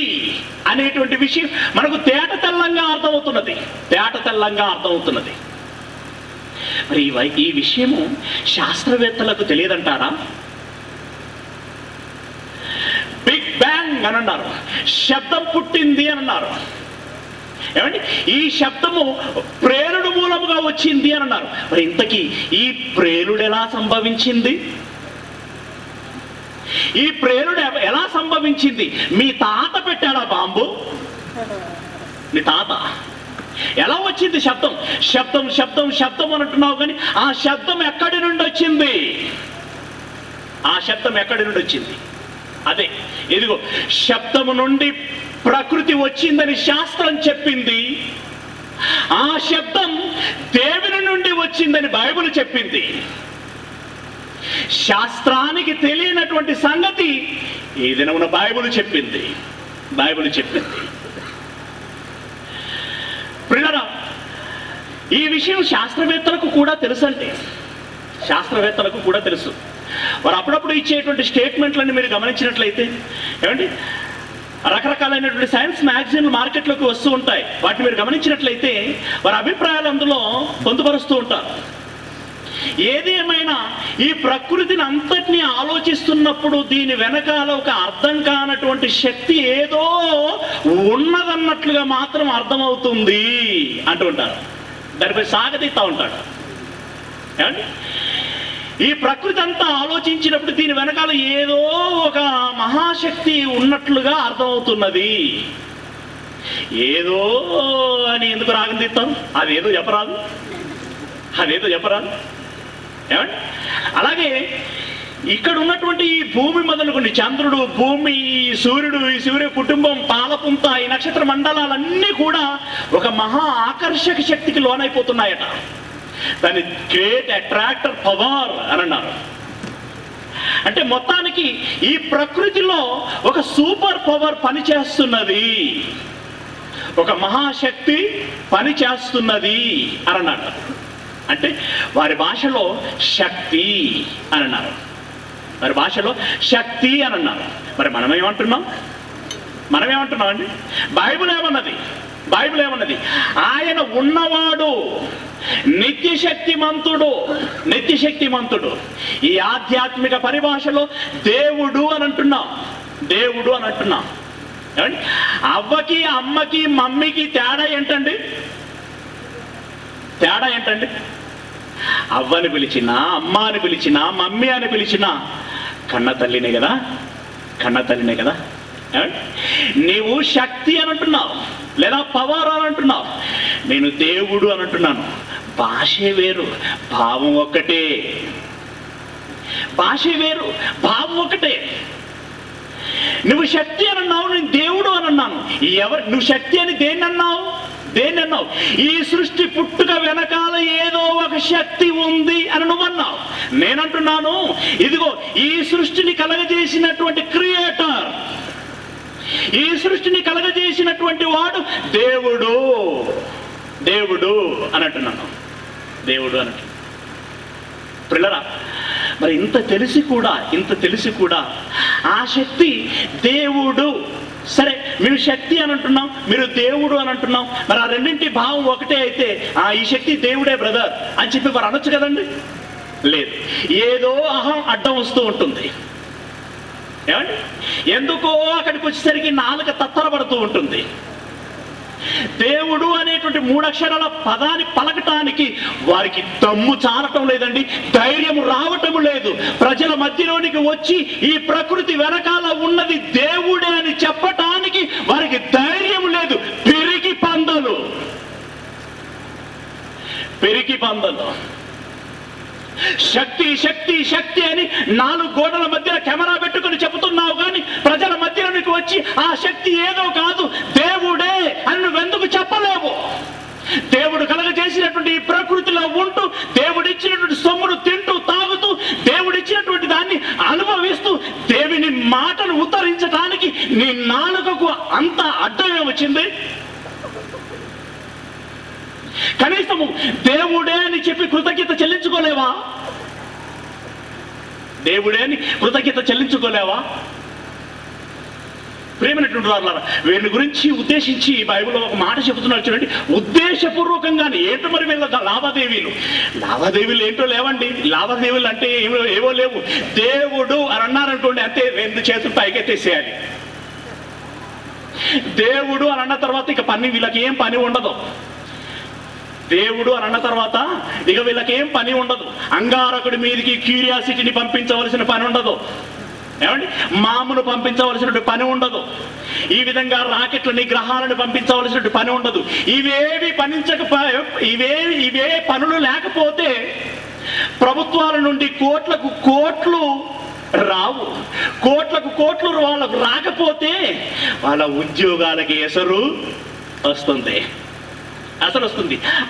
అనేటువంటి విషయం మనకు తేటతెల్లంగా అర్థమవుతున్నది. తేటతెల్లంగా అర్థమవుతున్నది. మరి ఈ విషయము శాస్త్రవేత్తలకు తెలియదంటారా? బిగ్ బ్యాంగ్ అని అన్నారు, శబ్దం పుట్టింది అని అన్నారు. ఏమండి, ఈ శబ్దము ప్రేరుడు మూలముగా వచ్చింది అని అన్నారు. మరి ఇంతకీ ఈ ప్రేరుడు ఎలా సంభవించింది? ఈ ప్రేరుడు ఎలా సంభవించింది? మీ తాత పెట్టాడా బాంబు? మీ తాత? ఎలా వచ్చింది శబ్దం? శబ్దం శబ్దం శబ్దం అని అంటున్నావు, కానీ ఆ శబ్దం ఎక్కడి నుండి వచ్చింది? ఆ శబ్దం ఎక్కడి నుండి వచ్చింది? అదే, ఇదిగో శబ్దము నుండి ప్రకృతి వచ్చిందని శాస్త్రం చెప్పింది. ఆ శబ్దం దేవుని నుండి వచ్చిందని బైబిల్ చెప్పింది. శాస్త్రానికి తెలియనటువంటి సంగతి ఈ దినమున బైబిల్ చెప్పింది. బైబిల్ చెప్పింది. ప్రియులారా, ఈ విషయం శాస్త్రవేత్తలకు కూడా తెలుసండి. శాస్త్రవేత్తలకు కూడా తెలుసు. వారు అప్పుడప్పుడు ఇచ్చేటువంటి స్టేట్మెంట్లను మీరు గమనించినట్లయితే, ఏమండి, రకరకాలైనటువంటి సైన్స్ మ్యాగజైన్లు మార్కెట్లోకి వస్తూ ఉంటాయి. వాటిని మీరు గమనించినట్లయితే వారి అభిప్రాయాలు అందులో పొందుపరుస్తూ ఉంటారు. ఏది ఏమైనా ఈ ప్రకృతిని అంతటినీ ఆలోచిస్తున్నప్పుడు దీని వెనకాల ఒక అర్థం కానటువంటి శక్తి ఏదో ఉన్నదన్నట్లుగా మాత్రం అర్థమవుతుంది అంటూ ఉంటారు. దానిపై సాగతీస్తూ ఉంటాడు. ఏమండి, ఈ ప్రకృతి అంతా ఆలోచించినప్పుడు దీని వెనకాల ఏదో ఒక మహాశక్తి ఉన్నట్లుగా అర్థమవుతున్నది. ఏదో అని ఎందుకు రాగం తీస్తాం? అదేదో చెప్పరాదు, అదేదో చెప్పరాదు. ఏమండి, అలాగే ఇక్కడ ఉన్నటువంటి ఈ భూమి మొదలుకొని చంద్రుడు, భూమి, సూర్యుడు, ఈ సూర్య కుటుంబం, పాలపుంత, ఈ నక్షత్ర మండలాలన్నీ కూడా ఒక మహా ఆకర్షక శక్తికి లోనైపోతున్నాయట. దాన్ని గ్రేట్ అట్రాక్టర్ పవర్ అని అన్నారు. అంటే మొత్తానికి ఈ ప్రకృతిలో ఒక సూపర్ పవర్ పనిచేస్తున్నది, ఒక మహాశక్తి పనిచేస్తున్నది అని అన్నారు. అంటే వారి భాషలో శక్తి అని అన్నారు. వారి భాషలో శక్తి అని అన్నారు. మరి మనం ఏమంటున్నాం? మనం ఏమంటున్నాం అండి? బైబిల్ ఏమన్నది? బైబిల్ ఏమన్నది? ఆయన ఉన్నవాడు, నిత్యశక్తిమంతుడు. నిత్యశక్తిమంతుడు. ఈ ఆధ్యాత్మిక పరిభాషలో దేవుడు అని అంటున్నాం. దేవుడు అని అంటున్నాం. ఏమండి, అవ్వకి, అమ్మకి, మమ్మీకి తేడా ఏంటండి? తేడా ఏంటండి? అవ్వని పిలిచినా, అమ్మ అని పిలిచినా, మమ్మీ అని పిలిచినా కన్న తల్లినే కదా, కన్న తల్లినే కదా. నీవు శక్తి అని అంటున్నావు, లేదా పవర్ అని అంటున్నావు, నేను దేవుడు అని అంటున్నాను. భాషే వేరు, భావం ఒక్కటే. భాష వేరు, భావం ఒకటే. నువ్వు శక్తి అని అన్నావు, నేను దేవుడు అని అన్నాను. నువ్వు శక్తి అని దేన్ని అన్నావు? దేన్ని అన్నావు? ఈ సృష్టి పుట్టుక వెనకాల ఏదో ఒక శక్తి ఉంది అని నువ్వు అన్నావు. నేనంటున్నాను, ఇదిగో ఈ సృష్టిని కలగజేసినటువంటి క్రియేటర్, ఈ సృష్టిని కలగజేసినటువంటి వాడు దేవుడు. దేవుడు అని అంటున్నాను. దేవుడు అని అంటున్నాను. ప్రియులారా, మరి ఇంత తెలిసి కూడా ఆ శక్తి దేవుడు. సరే, మీరు శక్తి అని అంటున్నాం, మీరు దేవుడు అని అంటున్నాం. మరి ఆ రెండింటి భావం ఒకటే అయితే ఈ శక్తి దేవుడే బ్రదర్ అని చెప్పి వారు అనొచ్చు కదండి. లేదు, ఏదో అహం అడ్డం వస్తూ ఉంటుంది. ఏమండి, ఎందుకో అక్కడికి వచ్చేసరికి నాలుక తత్తరపడుతూ ఉంటుంది. దేవుడు అనేటువంటి 3 అక్షరాల పదాన్ని పలకటానికి వారికి దమ్ము చాలటం లేదండి, ధైర్యం రావటం లేదు. ప్రజల మధ్యలోనికి వచ్చి ఈ ప్రకృతి వెనకాల ఉన్నది దేవుడే అని చెప్పటానికి వారికి ధైర్యం లేదు. పిరికి పందలు శక్తి శక్తి శక్తి అని 4 గోడల మధ్య కెమెరా పెట్టుకుని చెబుతున్నావు కానీ ప్రజల మధ్యలోనికి వచ్చి ఆ శక్తి ఏదో కాదు దేవుడే అని నువ్వెందుకు చెప్పలేవు? దేవుడు కలగజేసినటువంటి ఈ ప్రకృతిలో ఉంటూ, దేవుడిచ్చినటువంటి సొమ్మును తింటూ తాగుతూ, దేవుడిచ్చినటువంటి దాన్ని అనుభవిస్తూ దేవుని మాటను ఉత్తరించడానికి నీ నాలుకకు అంత అడ్డమే వచ్చింది. కనీసము దేవుడే అని చెప్పి కృతజ్ఞత చెల్లించుకోలేవా? దేవుడే అని కృతజ్ఞత చెల్లించుకోలేవా? ప్రేమైనటువంటి వారులారా, వీళ్ళ గురించి ఉద్దేశించి బైబిల్లో ఒక మాట చెబుతున్నారు చూడండి. ఉద్దేశపూర్వకంగానే ఏంటో మరి వీళ్ళ లావాదేవీలు ఏంటో లేవండి. లావాదేవీలు అంటే ఏవో లేవు. దేవుడు అని అన్నారనుకోండి, అంతే 2 చేతులు పైకెత్తేసేయాలి. దేవుడు అని అన్న తర్వాత ఇక వీళ్ళకి ఏం పని ఉండదు. దేవుడు అని అన్న తర్వాత ఇక వీళ్ళకేం పని ఉండదు. అంగారకుడి మీదకి క్యూరియాసిటీని పంపించవలసిన పని ఉండదు. ఏమండి, మామూలు పంపించవలసిన పని ఉండదు. ఈ విధంగా రాకెట్లని, గ్రహాలను పంపించవలసిన పని ఉండదు. ఇవే పనులు లేకపోతే ప్రభుత్వాల నుండి కోట్లకు కోట్లు రావు. కోట్లకు కోట్లు వాళ్ళకు రాకపోతే వాళ్ళ ఉద్యోగాలకి ఎసరు వస్తుంది.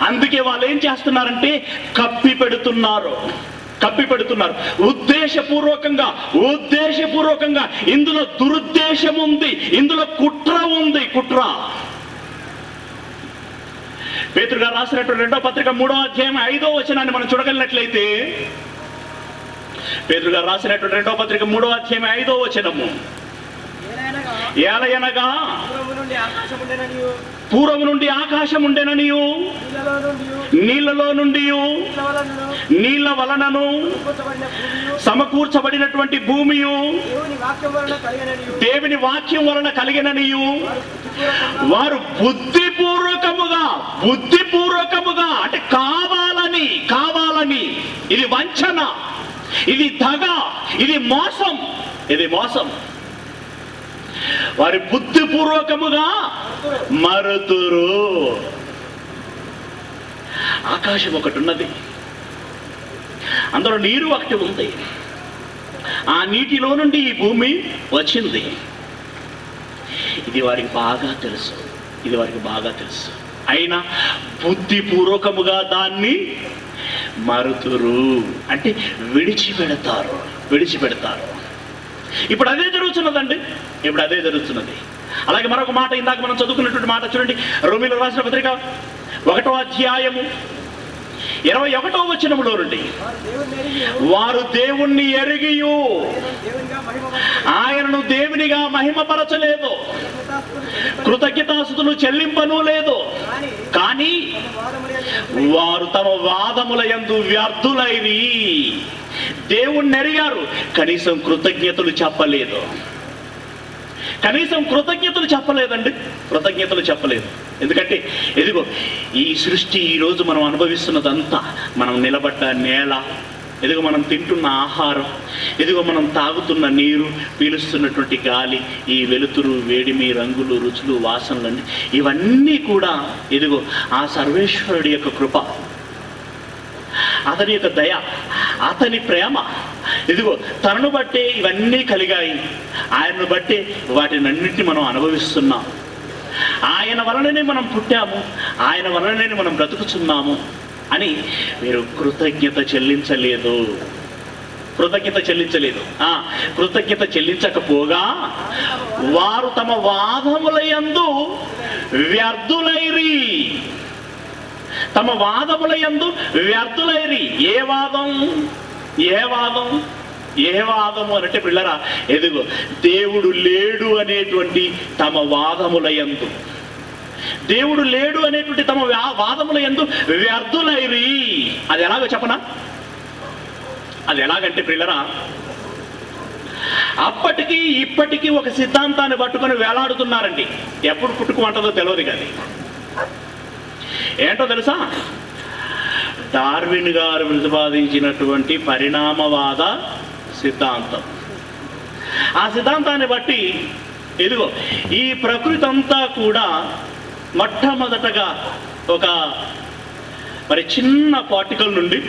అందుకే వాళ్ళు ఏం చేస్తున్నారంటే కప్పి పెడుతున్నారు. ఉద్దేశపూర్వకంగా ఇందులో దురుద్దేశం ఉంది, ఇందులో కుట్ర ఉంది. పేతురు గారు రాసినటువంటి 2వ పత్రిక 3వ అధ్యాయం 5వ వచనాన్ని మనం చూడగలిగినట్లయితే, పేతురు గారు రాసినటువంటి 2వ పత్రిక 3వ అధ్యాయం 5వ వచనము, ఏలయనగా పూర్వము నుండి ఆకాశం ఉండెననియు, నీళ్లలో నుండి నీళ్ల వలనను సమకూర్చబడినటువంటి భూమియు దేవుని వాక్యం వలన కలిగిననియు, వారు బుద్ధిపూర్వకముగా అంటే కావాలని, ఇది వంచన, ఇది దగ, ఇది మోసం, వారి బుద్ధిపూర్వకముగా మరుతురు. ఆకాశం ఒకటి ఉన్నది, అందులో నీరు ఒకటి ఉంది. ఆ నీటిలో నుండి ఈ భూమి వచ్చింది. ఇది వారికి బాగా తెలుసు. అయినా బుద్ధిపూర్వకముగా దాన్ని మరుతురు అంటే విడిచిపెడతారు. ఇప్పుడు అదే జరుగుతున్నది. అలాగే మరొక మాట, ఇందాక మనం చదువుకున్నటువంటి మాట చూడండి. రోమీయులకు రాసిన పత్రిక 1వ అధ్యాయము 21వ వచనములో నుండి, వారు దేవుణ్ణి ఎరిగియు ఆయనను దేవునిగా మహిమపరచలేదు, కృతజ్ఞతాస్తుతులు చెల్లింపను లేదు, కానీ వారు తమ వాదముల యందు వ్యర్థులైరి. దేవుణ్ణి ఎరిగారు, కనీసం కృతజ్ఞతలు చెప్పలేదండి. ఎందుకంటే ఎదిగో ఈ సృష్టి ఈరోజు మనం అనుభవిస్తున్నదంతా, మనం నిలబడ్డ నేల, ఎదుగో మనం తింటున్న ఆహారం, ఎదుగో మనం తాగుతున్న నీరు, పీలుస్తున్నటువంటి గాలి, ఈ వెలుతురు, వేడిమి, రంగులు, రుచులు, వాసనలన్నీ, ఇవన్నీ కూడా ఎదుగో ఆ సర్వేశ్వరుడి యొక్క కృప, అతని యొక్క దయ, అతని ప్రేమ. ఇదిగో తనను బట్టే ఇవన్నీ కలిగాయి. ఆయనను బట్టే వాటినన్నింటినీ మనం అనుభవిస్తున్నాం. ఆయన వలననే మనం పుట్టాము, ఆయన వలననే మనం బ్రతుకుతున్నాము అని మీరు కృతజ్ఞత చెల్లించలేదు. కృతజ్ఞత చెల్లించకపోగా వారు తమ వాదముల యందు వ్యర్థులైరి. ఏ వాదము అంటే పిల్లరా, ఎదుగో దేవుడు లేడు అనేటువంటి తమ వాదముల యందు వ్యర్థులైరి. అది ఎలాగో చెప్పనా? అది ఎలాగంటే పిల్లరా, అప్పటికి ఇప్పటికీ ఒక సిద్ధాంతాన్ని పట్టుకొని వేలాడుతున్నారండి. ఎప్పుడు పుట్టుకు అంటదో తెలియదు కానీ ఏంటో తెలుసా? డార్విన్ గారు ప్రతిపాదించినటువంటి పరిణామవాద సిద్ధాంతం. ఆ సిద్ధాంతాన్ని బట్టి ఇదిగో ఈ ప్రకృతి అంతా కూడా మొట్టమొదటగా ఒక మరి చిన్న పార్టికల్ నుండి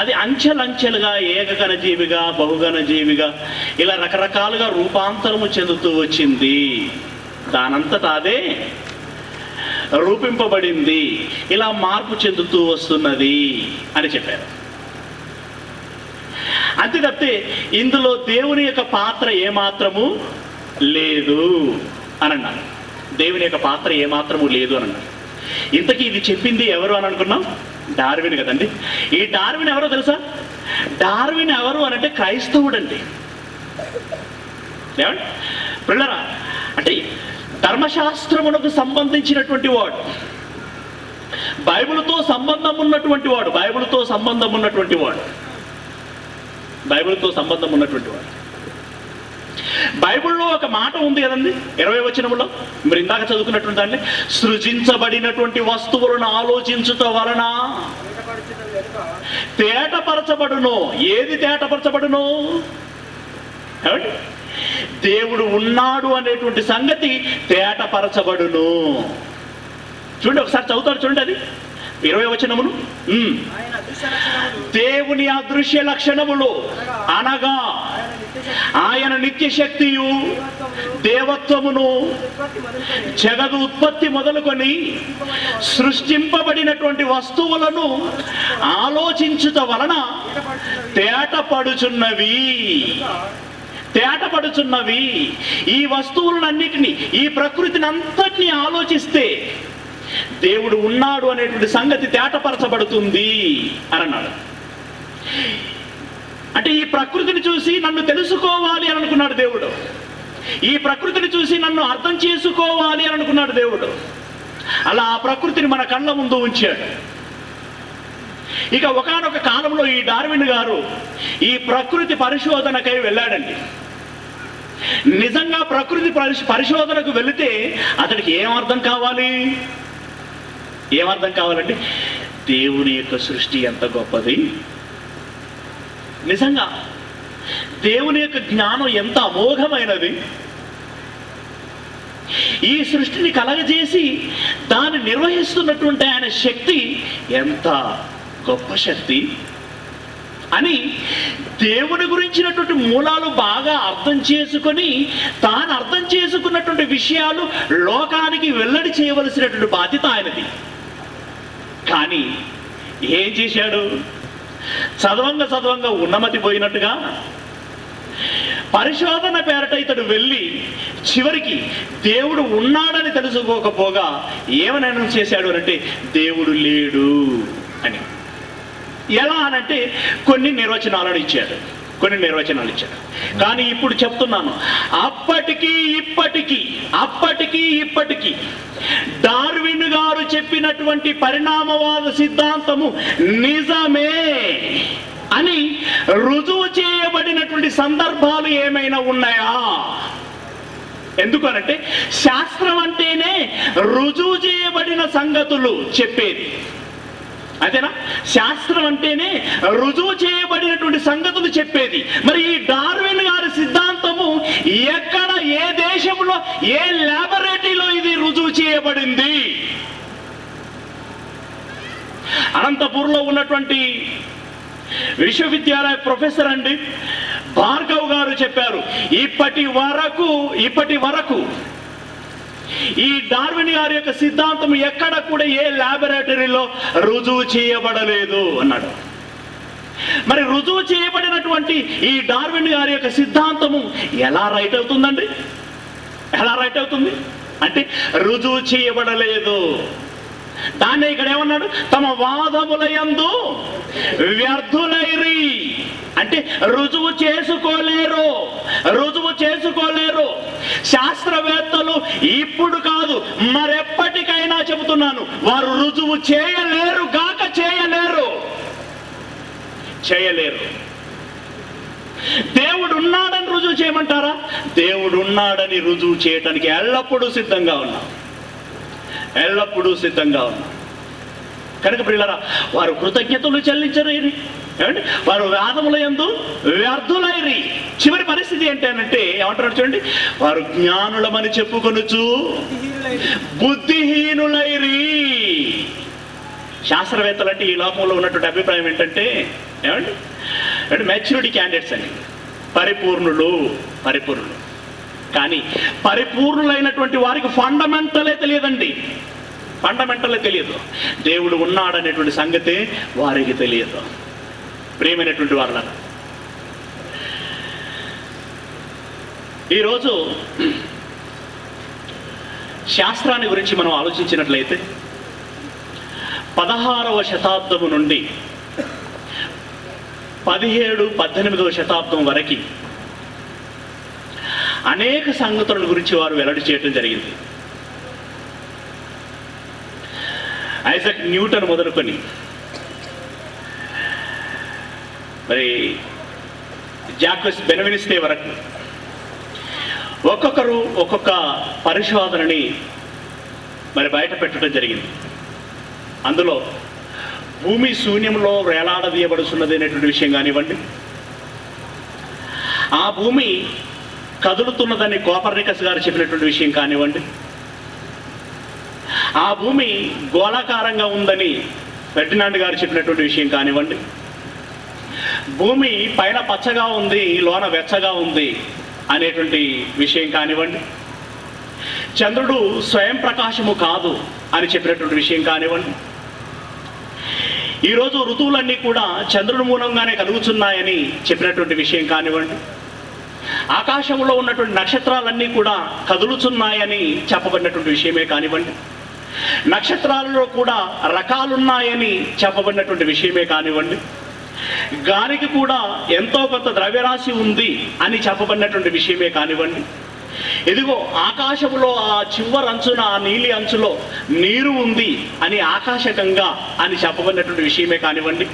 అది అంచెలంచెలుగా ఏకగణ జీవిగా, బహుగణ జీవిగా ఇలా రకరకాలుగా రూపాంతరము చెందుతూ వచ్చింది. దానంతటా అదే రూపింపబడింది, ఇలా మార్పు చెందుతూ వస్తున్నది అని చెప్పారు. అంతే తప్పితే ఇందులో దేవుని యొక్క పాత్ర ఏమాత్రము లేదు అని అన్నారు. దేవుని యొక్క పాత్ర ఏమాత్రము లేదు అని అన్నారు. ఇంతకీ ఇది చెప్పింది ఎవరు అని అనుకున్నాం? డార్విన్ కదండి. ఈ డార్విన్ ఎవరో తెలుసా? డార్విన్ ఎవరు అనంటే క్రైస్తవుడు అండి. ఏమండి పిల్లరా, అంటే ధర్మశాస్త్రమునకు సంబంధించినటువంటి వాడు, బైబిల్తో సంబంధం ఉన్నటువంటి వాడు, బైబిల్తో సంబంధం ఉన్నటువంటి వాడు, బైబిల్తో సంబంధం ఉన్నటువంటి వాడు. బైబిల్లో ఒక మాట ఉంది కదండి 20వ వచనములో, మీరు ఇందాక చదువుకున్నటువంటి దాన్ని, సృజించబడినటువంటి వస్తువులను ఆలోచించుట వలన తేటపరచబడును. ఏది తేటపరచబడును? దేవుడు ఉన్నాడు అనేటువంటి సంగతి తేటపరచబడును. చూడండి, ఒకసారి చదువుతారు చూడండి, అది 20వ వచనమును. దేవుని అదృశ్య లక్షణములు అనగా ఆయన నిత్య శక్తియు దేవత్వమును జగదు ఉత్పత్తి మొదలుకొని సృష్టింపబడినటువంటి వస్తువులను ఆలోచించుట వలన తేటపడుచున్నవి. తేటపడుచున్నవి. ఈ వస్తువులన్నిటినీ, ఈ ప్రకృతిని అంతటినీ ఆలోచిస్తే దేవుడు ఉన్నాడు అనేటువంటి సంగతి తేటపరచబడుతుంది అని అన్నాడు. అంటే ఈ ప్రకృతిని చూసి నన్ను తెలుసుకోవాలి అని అనుకున్నాడు దేవుడు. ఈ ప్రకృతిని చూసి నన్ను అర్థం చేసుకోవాలి అని అనుకున్నాడు దేవుడు. అలా ఆ ప్రకృతిని మన కళ్ళ ముందు ఉంచాడు. ఇక ఒకానొక కాలంలో ఈ డార్విన్ గారు ఈ ప్రకృతి పరిశోధనకై వెళ్ళాడండి. నిజంగా ప్రకృతి పరిశోధనకు వెళితే అతనికి ఏమర్థం కావాలి? ఏమర్థం కావాలంటే దేవుని యొక్క సృష్టి ఎంత గొప్పది, నిజంగా దేవుని యొక్క జ్ఞానం ఎంత అమోఘమైనది, ఈ సృష్టిని కలగజేసి దాన్ని నిర్వహిస్తున్నటువంటి ఆయన శక్తి ఎంత గొప్ప శక్తి అని దేవుని గురించినటువంటి మూలాలు బాగా అర్థం చేసుకొని తాను అర్థం చేసుకున్నటువంటి విషయాలు లోకానికి వెల్లడి చేయవలసినటువంటి బాధ్యత ఆయనది. కానీ ఏం చేశాడు? చదవంగా ఉన్నమతి పోయినట్టుగా పరిశోధన పేరట ఇతడు వెళ్ళి చివరికి దేవుడు ఉన్నాడని తెలుసుకోకపోగా ఏమని అనౌన్స్ చేశాడు అంటే దేవుడు లేడు అని. ఎలా అనంటే కొన్ని నిర్వచనాలను ఇచ్చాడు. కానీ ఇప్పుడు చెప్తున్నాను, అప్పటికీ ఇప్పటికీ డార్విన్ గారు చెప్పినటువంటి పరిణామవాద సిద్ధాంతము నిజమే అని రుజువు చేయబడినటువంటి సందర్భాలు ఏమైనా ఉన్నాయా? ఎందుకనంటే శాస్త్రం అంటేనే రుజువు చేయబడిన సంగతులు చెప్పేది, అంతేనా? శాస్త్రం అంటేనే రుజువు చేయబడినటువంటి సంగతులు చెప్పేది. మరి ఈ డార్విన్ గారి సిద్ధాంతము ఎక్కడ, ఏ దేశంలో, ఏ ల్యాబొరేటరీలో ఇది రుజువు చేయబడింది? అనంతపూర్లో ఉన్నటువంటి విశ్వవిద్యాలయ ప్రొఫెసర్ అండి భార్గవ్ గారు చెప్పారు, ఇప్పటి వరకు ఈ డార్విన్ గారి యొక్క సిద్ధాంతం ఎక్కడ కూడా ఏ ల్యాబొరేటరీలో రుజువు చేయబడలేదు అన్నాడు. మరి రుజువు చేయబడినటువంటి ఈ డార్విన్ గారి యొక్క సిద్ధాంతము ఎలా రైట్ అవుతుందండి? ఎలా రైట్ అవుతుంది అంటే రుజువు చేయబడలేదు. దాన్ని ఇక్కడ ఏమన్నాడు? తమ వాదములయందు వ్యర్థులైరి అంటే రుజువు చేసుకోలేరు. శాస్త్రవేత్తలు ఇప్పుడు కాదు మరెప్పటికైనా చెబుతున్నాను, వారు రుజువు చేయలేరు. దేవుడు ఉన్నాడని రుజువు చేయమంటారా? దేవుడు ఉన్నాడని రుజువు చేయటానికి ఎల్లప్పుడూ సిద్ధంగా ఉన్నాం. కనుక ప్రియులారా, వారు కృతజ్ఞతలు చెల్లించరైరి, ఏమండి, వారు వేదముల యందు వ్యర్థులైరి. చివరి పరిస్థితి ఏంటంటే ఏమంటారు చూడండి, వారు జ్ఞానులమని చెప్పుకొనుచు బుద్ధిహీనులైరి. శాస్త్రవేత్తలు అంటే ఈ లోకంలో ఉన్నటువంటి అభిప్రాయం ఏంటంటే ఏమండి, అంటే మెచ్యూరిటీ క్యాండిడేట్స్ అని, పరిపూర్ణులు. కానీ పరిపూర్ణులైనటువంటి వారికి ఫండమెంటలే తెలియదండి, ఫండమెంటలే తెలియదు. దేవుడు ఉన్నాడనేటువంటి సంగతే వారికి తెలియదు. ప్రియమైనటువంటి వారులారా, ఈరోజు శాస్త్రాన్ని గురించి మనం ఆలోచించినట్లయితే 16వ శతాబ్దము నుండి 17-18వ శతాబ్దం వరకు అనేక సంగతుల గురించి వారు వెల్లడి చేయడం జరిగింది. ఐజాక్ న్యూటన్ మొదలుకొని మరి జాక్వెస్ బెనవెనిస్తే వరకు ఒక్కొక్కరు ఒక్కొక్క పరిశోధనని మరి బయట పెట్టడం జరిగింది. అందులో భూమి శూన్యంలో వేలాడదీయబడుతున్నది అనేటువంటి విషయం కానివ్వండి, ఆ భూమి కదులుతున్నదని కోపర్నికస్ గారు చెప్పినటువంటి విషయం కానివ్వండి, ఆ భూమి గోళాకారంగా ఉందని ఫెర్డినాండ్ గారు చెప్పినటువంటి విషయం కానివ్వండి, భూమి పైన పచ్చగా ఉంది, లోన వెచ్చగా ఉంది అనేటువంటి విషయం కానివ్వండి, చంద్రుడు స్వయం ప్రకాశము కాదు అని చెప్పినటువంటి విషయం కానివ్వండి, ఈరోజు ఋతువులన్నీ కూడా చంద్రుడి మూలంగానే కలుగుతున్నాయని చెప్పినటువంటి విషయం కానివ్వండి, ఆకాశంలో ఉన్నటువంటి నక్షత్రాలన్నీ కూడా కదులుతున్నాయని చెప్పబడినటువంటి విషయమే కానివ్వండి, నక్షత్రాలలో కూడా రకాలున్నాయని చెప్పబడినటువంటి విషయమే కానివ్వండి, గాలికి కూడా ఎంతో కొంత ద్రవ్యరాశి ఉంది అని చెప్పబడినటువంటి విషయమే కానివ్వండి, ఇదిగో ఆకాశంలో ఆ చివరి అంచున, ఆ నీలి అంచులో నీరు ఉంది అని ఆకాశగంగా అని చెప్పబడినటువంటి విషయమే కానివ్వండి,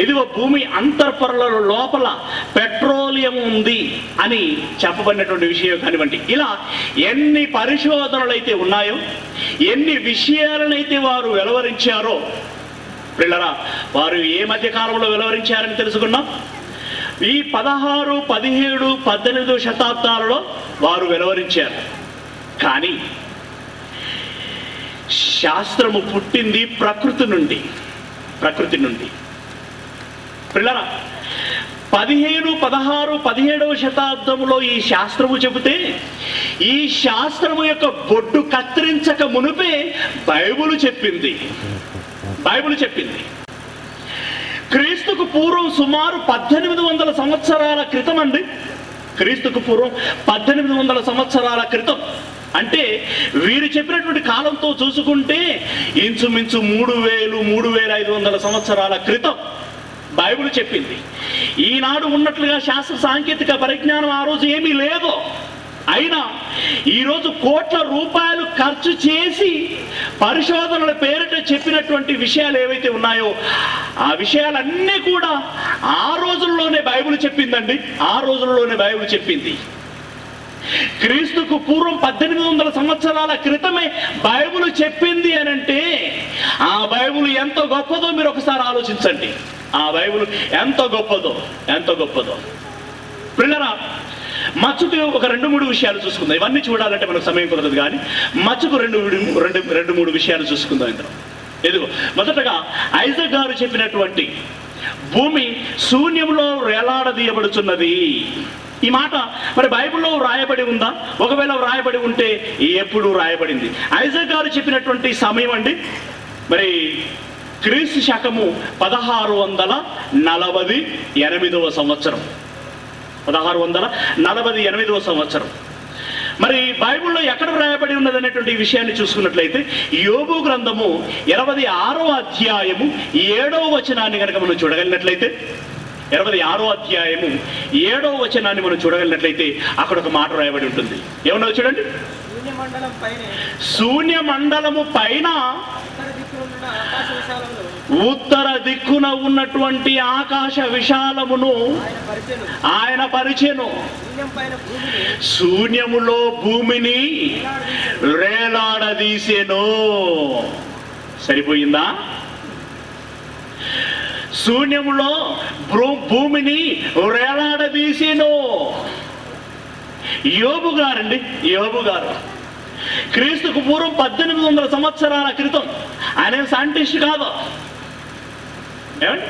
ఇదిగో భూమి అంతర్పొరల లోపల పెట్రోలియం ఉంది అని చెప్పబడినటువంటి విషయం కానివ్వండి, ఇలా ఎన్ని పరిశోధనలు అయితే ఉన్నాయో, ఎన్ని విషయాలనైతే వారు వెలువరించారో పిల్లరా, వారు ఏ మధ్య కాలంలో వెలువరించారని తెలుసుకున్నాం. ఈ 16, 17, 18 శతాబ్దాలలో వారు వెలువరించారు. కానీ శాస్త్రము పుట్టింది ప్రకృతి నుండి. పిల్లరా, 15, 16, 17వ శతాబ్దంలో ఈ శాస్త్రము చెబితే, ఈ శాస్త్రము యొక్క బొడ్డు కత్తిరించక మునిపే బైబిల్ చెప్పింది. క్రీస్తుకు పూర్వం సుమారు 1800 సంవత్సరాల క్రితం అండి. క్రీస్తుకు పూర్వం 1800 సంవత్సరాల క్రితం అంటే వీరు చెప్పినటువంటి కాలంతో చూసుకుంటే ఇంచుమించు 3500 సంవత్సరాల క్రితం బైబిల్ చెప్పింది. ఈనాడు ఉన్నట్లుగా శాస్త్ర సాంకేతిక పరిజ్ఞానం ఆ రోజు ఏమీ లేదు. అయినా ఈరోజు కోట్ల రూపాయలు ఖర్చు చేసి పరిశోధనల పేరిట చెప్పినటువంటి విషయాలు ఏవైతే ఉన్నాయో, ఆ విషయాలన్నీ కూడా ఆ రోజుల్లోనే బైబిల్ చెప్పిందండి. ఆ రోజుల్లోనే బైబిల్ చెప్పింది. క్రీస్తుకు పూర్వం 1800 సంవత్సరాల క్రితమే బైబిల్ చెప్పింది అని అంటే ఆ బైబిల్ ఎంత గొప్పదో మీరు ఒకసారి ఆలోచించండి. ఆ బైబిల్ ఎంత గొప్పదో. పిల్లరా, మచ్చుకు ఒక 2-3 విషయాలు చూసుకుందాం. ఇవన్నీ చూడాలంటే మనకు సమయం కుదరదు, కానీ మచ్చుకు 2-3 విషయాలు చూసుకుందాం ఇందులో. ఎదుగు మొదటగా ఐజాక్ గారు చెప్పినటువంటి భూమి శూన్యంలో వేలాడదీయబడుచున్నది. ఈ మాట మరి బైబిల్లో రాయబడి ఉందా? ఒకవేళ రాయబడి ఉంటే ఎప్పుడు రాయబడింది? ఐజాక్ గారు చెప్పినటువంటి సమయం అండి మరి క్రీస్తు శకము 1648వ సంవత్సరం. 1648వ సంవత్సరం. మరి బైబిల్లో ఎక్కడ రాయబడి ఉన్నది అనేటువంటి విషయాన్ని చూసుకున్నట్లయితే యోబు గ్రంథము 26వ అధ్యాయము 7వ వచనాన్ని కనుక మనం చూడగలిగినట్లయితే, 26వ అధ్యాయము 7వ వచనాన్ని మనం చూడగలిగినట్లయితే అక్కడ ఒక మాట రాయబడి ఉంటుంది. ఏమన్నా చూడండి, శూన్య మండలము పైన ఉత్తర దిక్కున ఉన్నటువంటి ఆకాశ విశాలమును ఆయన పరిచెను, శూన్యములో భూమిని వేలాడదీసెను. సరిపోయిందా? శూన్యములో భూమిని వేలాడదీసెను. యోబు గారండి, యోబు గారు క్రీస్తుకు పూర్వం 1800 సంవత్సరాల క్రితం. ఆయన సైంటిస్ట్ కాదు, ఏమండి,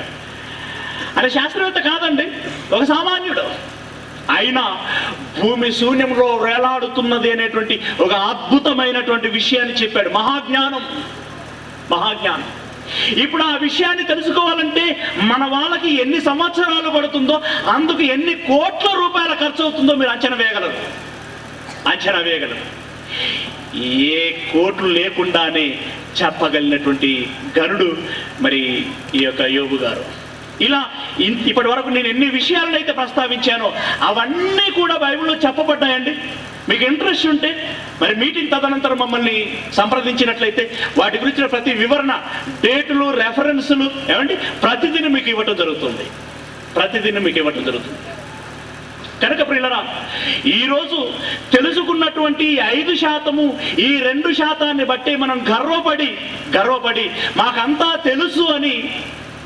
ఆయన శాస్త్రవేత్త కాదండి, ఒక సామాన్యుడు. అయినా భూమి శూన్యంలో వేలాడుతున్నది అనేటువంటి ఒక అద్భుతమైనటువంటి విషయాన్ని చెప్పాడు. మహాజ్ఞానం, మహాజ్ఞానం. ఇప్పుడు ఆ విషయాన్ని తెలుసుకోవాలంటే మన వాళ్ళకి ఎన్ని సంవత్సరాలు పడుతుందో, అందుకు ఎన్ని కోట్ల రూపాయల ఖర్చు అవుతుందో మీరు అంచనా వేయగలరు, అంచనా వేయగలరు. ఏ కోట్లు లేకుండానే చెప్పగలిగినటువంటి గనుడు మరి ఈ యొక్క యోబు గారు. ఇలా ఇప్పటి వరకు నేను ఎన్ని విషయాలను అయితే ప్రస్తావించానో అవన్నీ కూడా బైబిల్లో చెప్పబడ్డాయండి. మీకు ఇంట్రెస్ట్ ఉంటే మరి మీటింగ్ తదనంతరం మమ్మల్ని సంప్రదించినట్లయితే వాటి గురించిన ప్రతి వివరణ, డేటులు, రెఫరెన్సులు ఏమండి ప్రతిదినం మీకు ఇవ్వటం జరుగుతుంది, ప్రతిదినం మీకు ఇవ్వటం జరుగుతుంది. కనుక ప్రియులరా, ఈరోజు తెలుసుకున్నటువంటి 5%, ఈ 2% బట్టి మనం గర్వపడి మాకంతా తెలుసు అని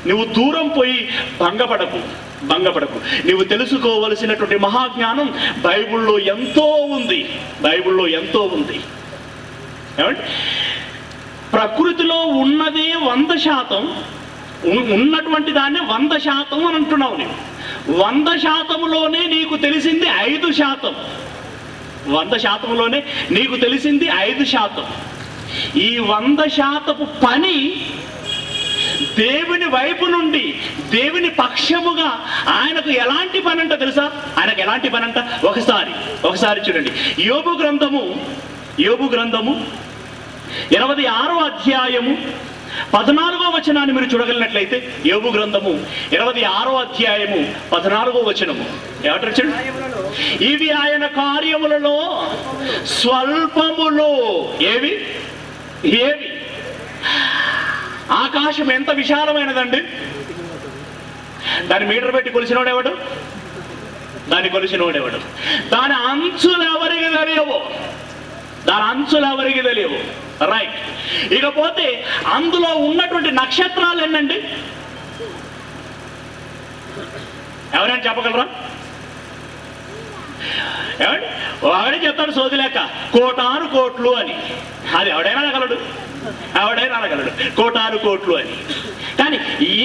నువ్వు దూరం పోయి భంగపడకు. నువ్వు తెలుసుకోవలసినటువంటి మహాజ్ఞానం బైబిల్లో ఎంతో ఉంది, బైబిల్లో ఎంతో ఉంది. ఏమండి, ప్రకృతిలో ఉన్నదే 100%, ఉన్నటువంటి దాన్ని 100% అని అంటున్నావు. నీవు 100%లోనే నీకు తెలిసింది 5%. 100%లోనే నీకు తెలిసింది 5%. ఈ 100% పని దేవుని వైపు నుండి, దేవుని పక్షముగా ఆయనకు ఎలాంటి పని అంట తెలుసా? ఆయనకు ఎలాంటి పని అంట? ఒకసారి చూడండి. యోబు గ్రంథము 26వ అధ్యాయము 14వ వచనాన్ని మీరు చూడగలిగినట్లయితే, యోబు గ్రంథము 26వ అధ్యాయము 14వ వచనము ఏమంటారు చూడండి. ఇవి ఆయన కార్యములలో స్వల్పములో. ఏవి? ఆకాశం ఎంత విశాలమైనదండి. దాన్ని మీటర్ పెట్టి కొలిసినోడెవడు? దాని అంచులు ఎవరికి తెలియవు. రైట్. ఇకపోతే అందులో ఉన్నటువంటి నక్షత్రాలు ఎన్నండి? ఎవరైనా చెప్పగలరా? ఏమండి, వాడే చెప్తాడు సోది లేక, 1,000,000 కోట్లు అని. అది ఎవడైనా అనగలడు, కోటాను అని. కానీ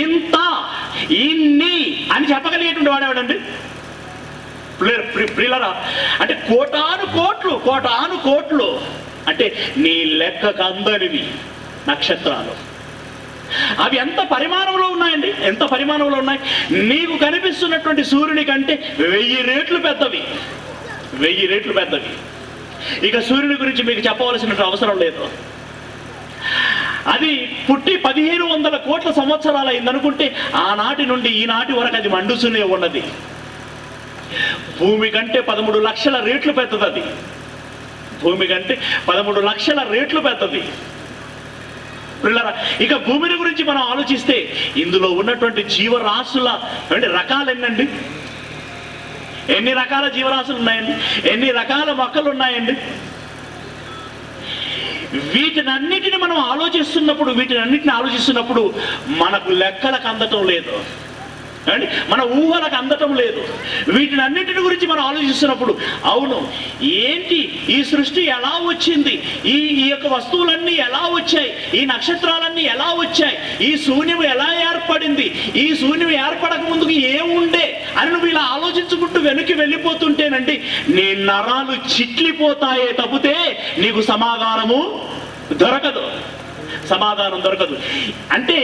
ఇంత, ఇన్ని అని చెప్పగలిగేటువంటి వాడేవాడండి? ప్రియులరా, అంటే కోటాను కోట్లు అంటే నీ లెక్కకు అందనివి నక్షత్రాలు. అవి ఎంత పరిమాణంలో ఉన్నాయండి, ఎంత పరిమాణంలో ఉన్నాయి. నీకు కనిపిస్తున్నటువంటి సూర్యుని కంటే 1000 రెట్లు పెద్దవి. ఇక సూర్యుని గురించి మీకు చెప్పవలసిన అవసరం లేదు. అది పుట్టి 1500 కోట్ల సంవత్సరాలు అయిందనుకుంటే ఆనాటి నుండి ఈనాటి వరకు అది మండుతూనే ఉన్నది. భూమి కంటే 13 లక్షల రెట్లు పెద్దది. అది భూమి కంటే 13 లక్షల రెట్లు పెద్దది. పిల్లరా, ఇక భూమిని గురించి మనం ఆలోచిస్తే ఇందులో ఉన్నటువంటి జీవరాశుల రకాలు ఎన్నండి? ఎన్ని రకాల జీవరాశులు ఉన్నాయండి? ఎన్ని రకాల మొక్కలు ఉన్నాయండి? వీటినన్నిటిని మనం ఆలోచిస్తున్నప్పుడు మనకు లెక్కలకు అందటం లేదు, మన ఊహలకు అందటం లేదు. వీటినన్నిటిని గురించి మనం ఆలోచిస్తున్నప్పుడు, అవును, ఏంటి ఈ సృష్టి ఎలా వచ్చింది, ఈ యొక్క వస్తువులన్నీ ఎలా వచ్చాయి, ఈ నక్షత్రాలన్నీ ఎలా వచ్చాయి, ఈ శూన్యం ఎలా ఏర్పడింది, ఈ శూన్యం ఏర్పడక ముందుకు ఏముండే అని నువ్వు ఇలా ఆలోచించుకుంటూ వెనక్కి వెళ్ళిపోతుంటేనండి నీ నరాలు చిట్లిపోతాయే తప్పితే నీకు సమాధానం దొరకదు. అంటే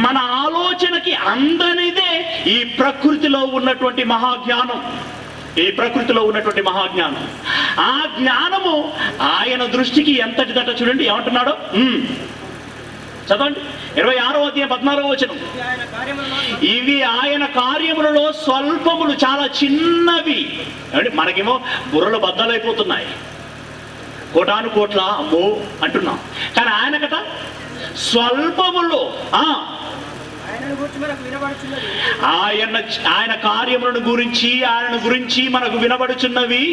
మన ఆలోచనకి అందనిదే ఈ ప్రకృతిలో ఉన్నటువంటి మహాజ్ఞానం. ఆ జ్ఞానము ఆయన దృష్టికి ఎంతటిదట చూడండి. ఏమంటున్నాడో చదవండి. 26వ అధ్యాయం 14వ వచనం. ఇవి ఆయన కార్యములలో స్వల్పములు, చాలా చిన్నవి. మనకేమో బుర్రలు బద్దలైపోతున్నాయి, కోటాను కోట్ల అమ్మో అంటున్నాం. కానీ ఆయనకట స్వల్పములో ఆయన కార్యములను గురించి మనకు వినబడుచున్నవి.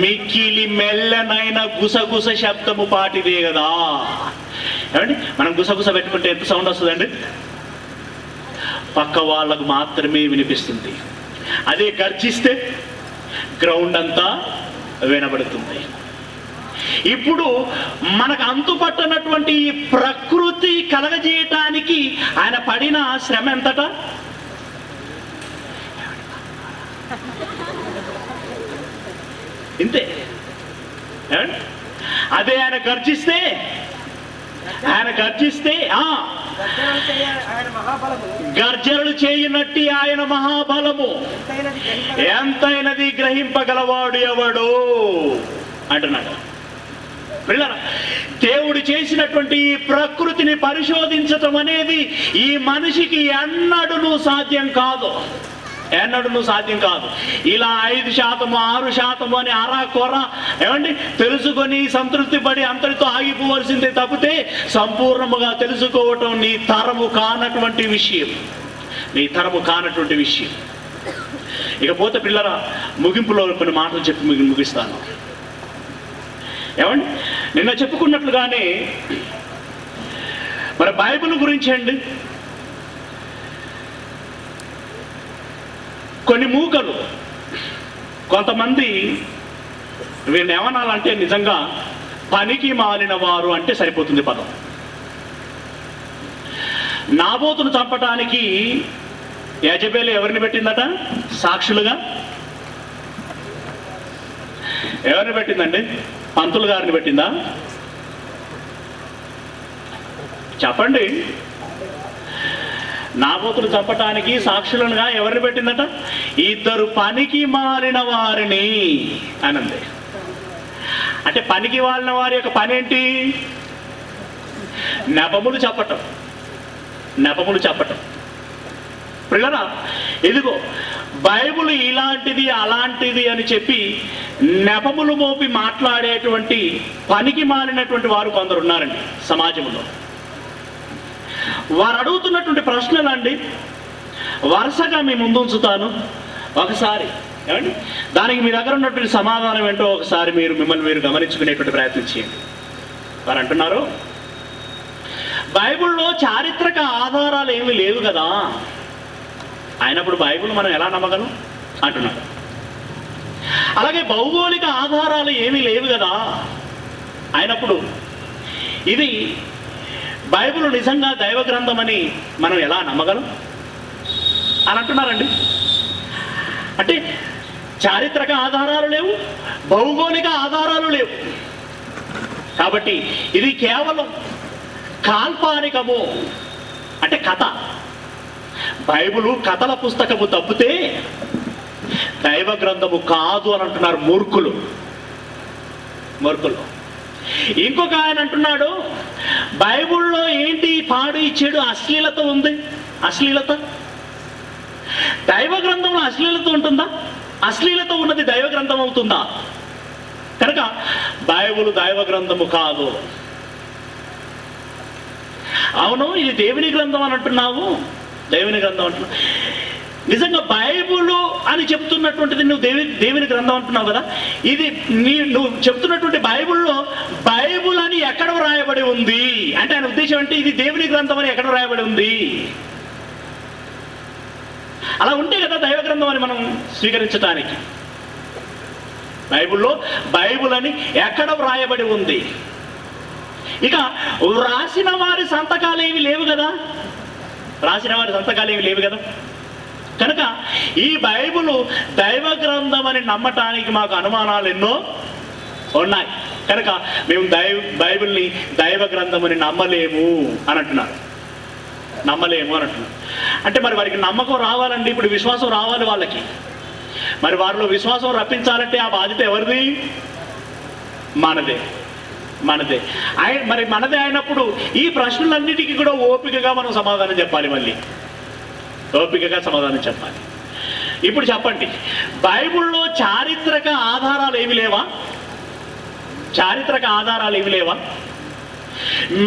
మిక్కిలి మెల్లనైన గుసగుస శబ్దము పాటిదే కదా. ఏమండి, మనం గుసగుస పెట్టుకుంటే ఎంత సౌండ్ వస్తుందండి? పక్క వాళ్ళకు మాత్రమే వినిపిస్తుంది. అదే గర్జిస్తే గ్రౌండ్ అంతా వినబడుతుంది. ఇప్పుడు మనకు అంతుపట్టనటువంటి ఈ ప్రకృతి కలగజేయటానికి ఆయన పడిన శ్రమ ఎంతట? ఇంతే. అదే ఆయన గర్జిస్తే గర్జనలు చేయనట్టి ఆయన మహాబలము ఎంతైనది గ్రహింపగలవాడు ఎవడు అంటున్నాడు. దేవుడు చేసినటువంటి ఈ ప్రకృతిని పరిశోధించటం అనేది ఈ మనిషికి ఎన్నడూ సాధ్యం కాదు. ఇలా 5%, 6% అని అరాకొర తెలుసుకొని సంతృప్తి పడి అంతటితో ఆగిపోవలసిందే తప్పితే సంపూర్ణముగా తెలుసుకోవటం నీ తరము కానటువంటి విషయం. ఇకపోతే పిల్లరా, ముగింపులో కొన్ని మాటలు చెప్పి ముగిస్తాను. నిన్న చెప్పుకున్నట్లుగానే మరి బైబిల్ గురించి అండి, కొన్ని మూకలు కొంతమంది వీళ్ళని ఏమనాలంటే నిజంగా పనికి మాలిన వారు అంటే సరిపోతుంది పదం. నాబోతును చంపటానికి యజబేలు ఎవరిని పెట్టిందట సాక్షులుగా? ఎవరిని పెట్టిందండి? పంతులు గారిని పెట్టిందా? చెప్పండి. నాబోతును చంపటానికి సాక్షులుగా ఎవరిని పెట్టిందట? 2 పనికి మాలిన వారిని అనంది. అంటే పనికి మాలిన వారి యొక్క పని ఏంటి? నెపములు చెప్పటం. పిల్లరా, ఇదిగో బైబిల్ ఇలాంటిది అలాంటిది అని చెప్పి నెపములు మోపి మాట్లాడేటువంటి పనికి మాలినటువంటి వారు కొందరు ఉన్నారండి సమాజంలో. వారు అడుగుతున్నటువంటి ప్రశ్నలు అండి వరుసగా మీ ముందు ఉంచుతాను. ఒకసారి దానికి మీ దగ్గర ఉన్నటువంటి సమాధానం ఏంటో ఒకసారి మిమ్మల్ని మీరు గమనించుకునేటువంటి ప్రయత్నం చేయండి. వారు అంటున్నారు, బైబిల్లో చారిత్రక ఆధారాలు ఏమీ లేవు కదా, అయినప్పుడు బైబిల్ మనం ఎలా నమ్మగలం అంటున్నారు. అలాగే భౌగోళిక ఆధారాలు ఏమీ లేవు కదా, అయినప్పుడు ఇది బైబిల్ నిజంగా దైవ గ్రంథం అని మనం ఎలా నమ్మగలం అని అంటున్నారండి. అంటే చారిత్రక ఆధారాలు లేవు, భౌగోళిక ఆధారాలు లేవు, కాబట్టి ఇది కేవలం కాల్పనికము, అంటే కథ. బైబిల్ కథల పుస్తకము తప్పితే దైవ గ్రంథము కాదు అని అంటున్నారు మూర్ఖులు. ఇంకొక ఆయన అంటున్నాడు, బైబిల్లో ఏంటి పాడు ఇచ్చాడు, అశ్లీలత ఉంది. అశ్లీలత దైవ గ్రంథంలో అశ్లీలత ఉంటుందా? అశ్లీలత ఉన్నది దైవ గ్రంథం అవుతుందా? కనుక బైబిల్ దైవ గ్రంథము కాదు. అవును, ఇది దేవుని గ్రంథం అని అంటున్నావు, దేవుని గ్రంథం అంటున్నావు. నిజంగా బైబిల్ అని చెప్తున్నటువంటిది నువ్వు దేవుని గ్రంథం అంటున్నావు కదా, ఇది నువ్వు చెప్తున్నటువంటి బైబిల్లో బైబిల్ అని ఎక్కడ వ్రాయబడి ఉంది అంటే ఆయన ఉద్దేశం అంటే ఇది దేవుని గ్రంథం అని ఎక్కడ వ్రాయబడి ఉంది? అలా ఉంటే కదా దైవ గ్రంథం అని మనం స్వీకరించడానికి. బైబిల్లో బైబిల్ అని ఎక్కడ వ్రాయబడి ఉంది? ఇక రాసిన వారి సంతకాలు ఏమి లేవు కదా, కనుక ఈ బైబిల్ దైవ గ్రంథం అని నమ్మటానికి మాకు అనుమానాలు ఎన్నో ఉన్నాయి. కనుక మేము బైబిల్ని దైవ గ్రంథం అని నమ్మలేము అని అంటున్నారు. అంటే మరి వారికి నమ్మకం రావాలండి, ఇప్పుడు విశ్వాసం రావాలి వాళ్ళకి. మరి వారిలో విశ్వాసం రప్పించాలంటే ఆ బాధ్యత ఎవరిది? మనదే. మరి మనదే అయినప్పుడు ఈ ప్రశ్నలన్నిటికీ కూడా ఓపికగా మనం సమాధానం చెప్పాలి. ఓపికగా సమాధానం చెప్పాలి. ఇప్పుడు చెప్పండి, బైబిల్లో చారిత్రక ఆధారాలు ఏమి లేవా?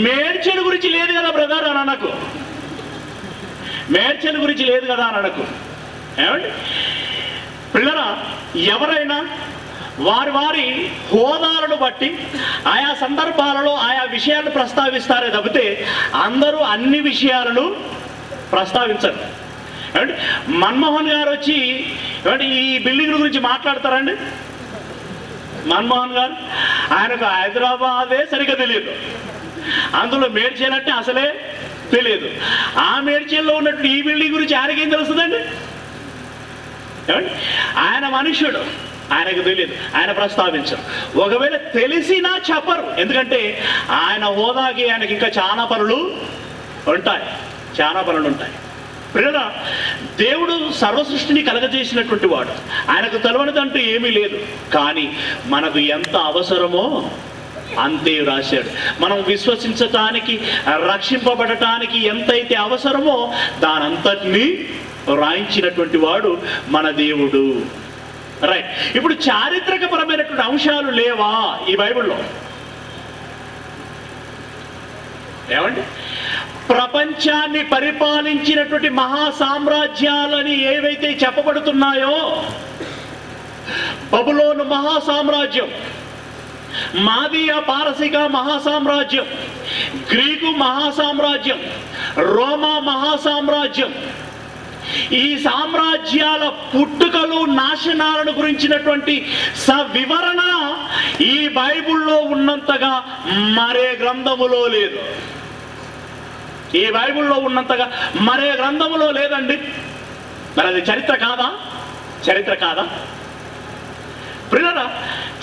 మేడ్చల్ గురించి లేదు కదా బ్రదర్ అని అనకు. ఏమండి పిల్లరా, ఎవరైనా వారి హోదాలను బట్టి ఆయా సందర్భాలలో ఆయా విషయాలను ప్రస్తావిస్తారే తప్పితే అందరూ అన్ని విషయాలను ప్రస్తావించరు. అంటే మన్మోహన్ గారు వచ్చి అంటే ఈ బిల్డింగ్ గురించి మాట్లాడతారండి. మన్మోహన్ గారు ఆయనకు హైదరాబాదే సరిగ్గా తెలియదు, అందులో మేడ్చల్ అంటే అసలే తెలియదు. ఆ మేడ్చల్లో ఉన్నట్టు ఈ బిల్డింగ్ గురించి ఆయనకేం తెలుస్తుందండి? ఆయన మనుష్యుడు, ఆయనకు తెలియదు, ఆయన ప్రస్తావించరు. ఒకవేళ తెలిసినా చెప్పరు, ఎందుకంటే ఆయన హోదాకి ఆయనకి ఇంకా చాలా పనులు ఉంటాయి. ప్రియుడా, దేవుడు సర్వసృష్టిని కలగజేసినటువంటి వాడు, ఆయనకు తెలవనిదంటూ ఏమీ లేదు. కానీ మనకు ఎంత అవసరమో అంతే రాశాడు. మనం విశ్వసించటానికి, రక్షింపబడటానికి ఎంతైతే అవసరమో దానంతటినీ రాయించినటువంటి వాడు మన దేవుడు. రైట్. ఇప్పుడు చారిత్రకపరమైనటువంటి అంశాలు లేవా ఈ బైబిల్లో? ఏమండి, ప్రపంచాన్ని పరిపాలించినటువంటి మహాసామ్రాజ్యాలని ఏవైతే చెప్పబడుతున్నాయో, బబులోను మహాసామ్రాజ్యం, మాదీయ పారసిక మహాసామ్రాజ్యం, గ్రీకు మహాసామ్రాజ్యం, రోమా మహాసామ్రాజ్యం, ఈ సామ్రాజ్యాల పుట్టుకలు నాశనాలను గురించినటువంటి సవివరణ ఈ బైబిల్లో ఉన్నంతగా మరే గ్రంథములో లేదు. ఈ బైబిల్లో ఉన్నంతగా మరే గ్రంథములో లేదండి. మరి అది చరిత్ర కాదా? ప్రియులారా,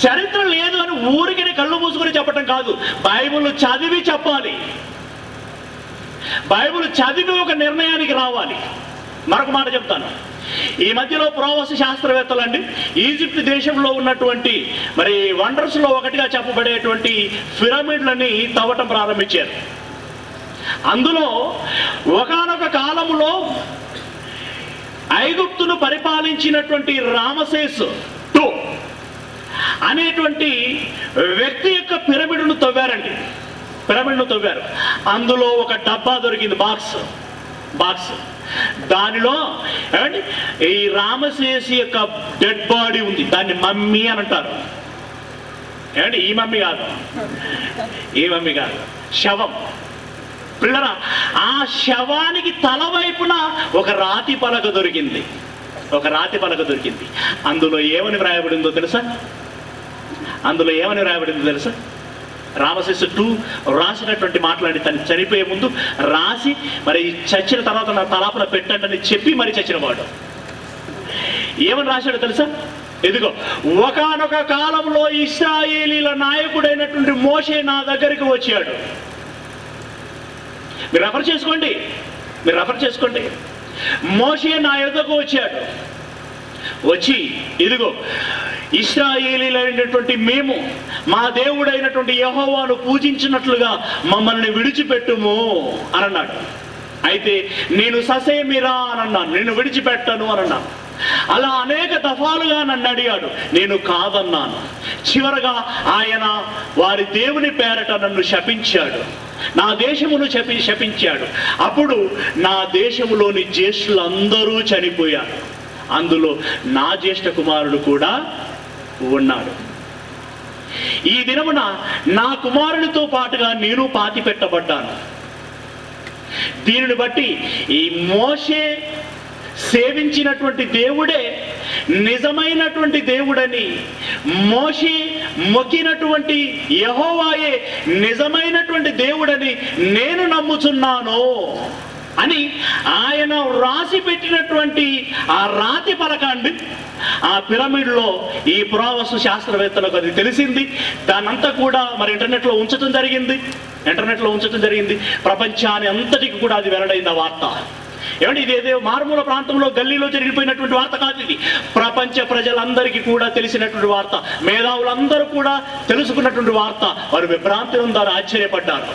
చరిత్ర లేదు అని ఊరికి కళ్ళు మూసుకొని చెప్పటం కాదు, బైబిల్ చదివి చెప్పాలి. బైబిల్ చదివి ఒక నిర్ణయానికి రావాలి. మరొక మాట చెప్తాను. ఈ మధ్యలో పురావస్తు శాస్త్రవేత్తలు అండి ఈజిప్ట్ దేశంలో ఉన్నటువంటి మరి వండర్స్ లో ఒకటిగా చెప్పబడేటువంటి పిరమిడ్లని తవ్వటం ప్రారంభించారు. అందులో ఒకానొక కాలంలో ఐగుప్తును పరిపాలించినటువంటి రామసేస్ II అనేటువంటి వ్యక్తి యొక్క పిరమిడ్ను తవ్వారండి. అందులో ఒక డబ్బా దొరికింది, బాక్స్. దానిలో ఈ రామసేసి యొక్క డెడ్ బాడీ ఉంది. దాన్ని మమ్మీ అని అంటారు. ఏమండి, ఈ మమ్మీ కాదు, శవం. పిల్లరా, ఆ శవానికి తల వైపున ఒక రాతి పలక దొరికింది. అందులో ఏమని వ్రాయబడిందో తెలుసా? రామసేసు II రాసినటువంటి మాట్లాడి తను చనిపోయే ముందు రాసి మరి చచ్చిన తర్వాత నా తలాపున పెట్టండి చెప్పి మరి చచ్చినవాడు. ఏమని రాశాడో తెలుసా? ఇదిగో, ఒకానొక కాలంలో ఇశ్రాయేలీల నాయకుడైనటువంటి మోషే నా దగ్గరికి వచ్చాడు. మీరు రెఫర్ చేసుకోండి. మోషే నా యొద్దకు వచ్చి ఇదిగో, ఇశ్రాయేలీలైనటువంటి మేము మా దేవుడైనటువంటి యెహోవాను పూజించినట్లుగా మమ్మల్ని విడిచిపెట్టుము అని అన్నాడు. అయితే నేను ససేమిరా అని అన్నాను, నేను విడిచిపెట్టను అని అన్నాను. అలా అనేక దఫాలుగా నన్ను అడిగాడు, నేను కాదన్నాను. చివరగా ఆయన వారి దేవుని పేరట నన్ను శపించాడు, నా దేశమును శపించాడు. అప్పుడు నా దేశములోని జ్యేష్ఠులందరూ చనిపోయారు, అందులో నా జ్యేష్ఠ కుమారుడు కూడా ఉన్నాడు. ఈ దినమున నా కుమారునితో పాటుగా నేను పాతి పెట్టబడ్డాను. దీనిని బట్టి ఈ మోషే సేవించినటువంటి దేవుడే నిజమైనటువంటి దేవుడని, మోషే మొక్కినటువంటి యెహోవాయే నిజమైనటువంటి దేవుడని నేను నమ్ముచున్నాను అని ఆయన రాసి పెట్టినటువంటి ఆ రాతి పలక అండి. ఆ పిరమిడ్లో ఈ పురావస్తు శాస్త్రవేత్తలకు అది తెలిసింది. దానంతా కూడా మరి ఇంటర్నెట్లో ఉంచడం జరిగింది. ప్రపంచాన్ని అంతటికి కూడా అది వెల్లడైంది ఆ వార్త. ఏమంటే, ఇదేదో మారుమూల ప్రాంతంలో గల్లీలో జరిగిపోయినటువంటి వార్త కాదు. ఇది ప్రపంచ ప్రజలందరికీ కూడా తెలిసినటువంటి వార్త, మేధావులందరూ కూడా తెలుసుకున్నటువంటి వార్త. వారు విభ్రాంతి ఉందారు, ఆశ్చర్యపడ్డారు.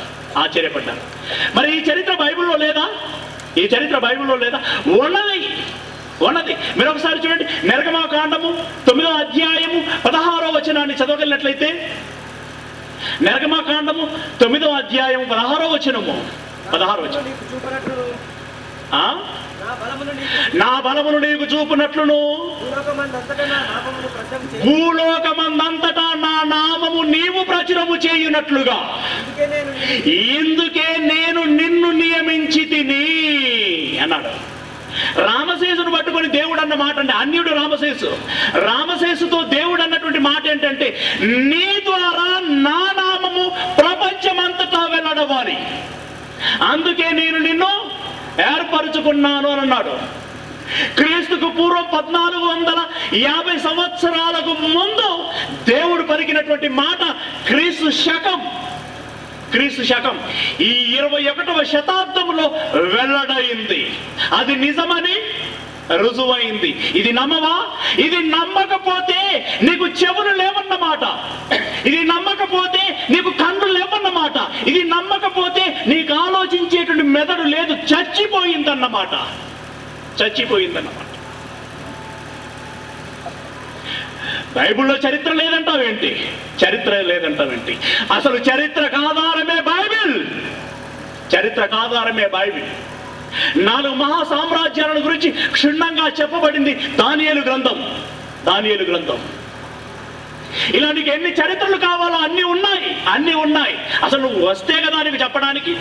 మరి ఈ చరిత్ర బైబిల్లో లేదా? ఉన్నది. మీరు ఒకసారి చూడండి, నిర్గమకాండము 9వ అధ్యాయము 16వ వచనాన్ని చదవగలిగినట్లయితే, నిర్గమకాండము 9వ అధ్యాయము 16వ వచనము. నా బలమును నీకు చూపునట్లును భూలోకమందంతటా నా నామము నీవు ప్రచురము చేయునట్లుగా ఇందుకే నేను నిన్ను నియమించి తిని అన్నాడు. రామశేషును పట్టుకొని దేవుడు అన్న మాట అంటే అన్యుడు రామశేషు. రామశేషుతో దేవుడు అన్నటువంటి మాట ఏంటంటే, నీ ద్వారా నా నామము ప్రపంచమంతటా వెళ్ళడవాలి, అందుకే నేను నిన్ను ఏర్పరచుకున్నాను అని అన్నాడు. క్రీస్తుకు పూర్వం 1450 సంవత్సరాలకు ముందు దేవుడు పలికినటువంటి మాట క్రీస్తు శకం ఈ 21వ శతాబ్దంలో వెల్లడైంది. అది నిజమని రుజువైంది. ఇది నమ్మవా? ఇది నమ్మకపోతే నీకు చెవులు లేవన్నమాట, ఇది నమ్మకపోతే నీకు కన్నులు లేవన్నమాట, ఇది నమ్మకపోతే నీకు ఆలోచించేటువంటి మెదడు లేదు, చచ్చిపోయిందన్నమాట. బైబిల్లో చరిత్ర లేదంటావేంటి? అసలు చరిత్రకు ఆధారమే బైబిల్. 4 మహా సామ్రాజ్యాలను గురించి క్షుణ్ణంగా చెప్పబడింది దానియేలు గ్రంథం. ఇలా నీకు ఎన్ని చరిత్రలు కావాలో అన్ని ఉన్నాయి. అసలు నువ్వు వస్తే కదా నీకు చెప్పడానికి.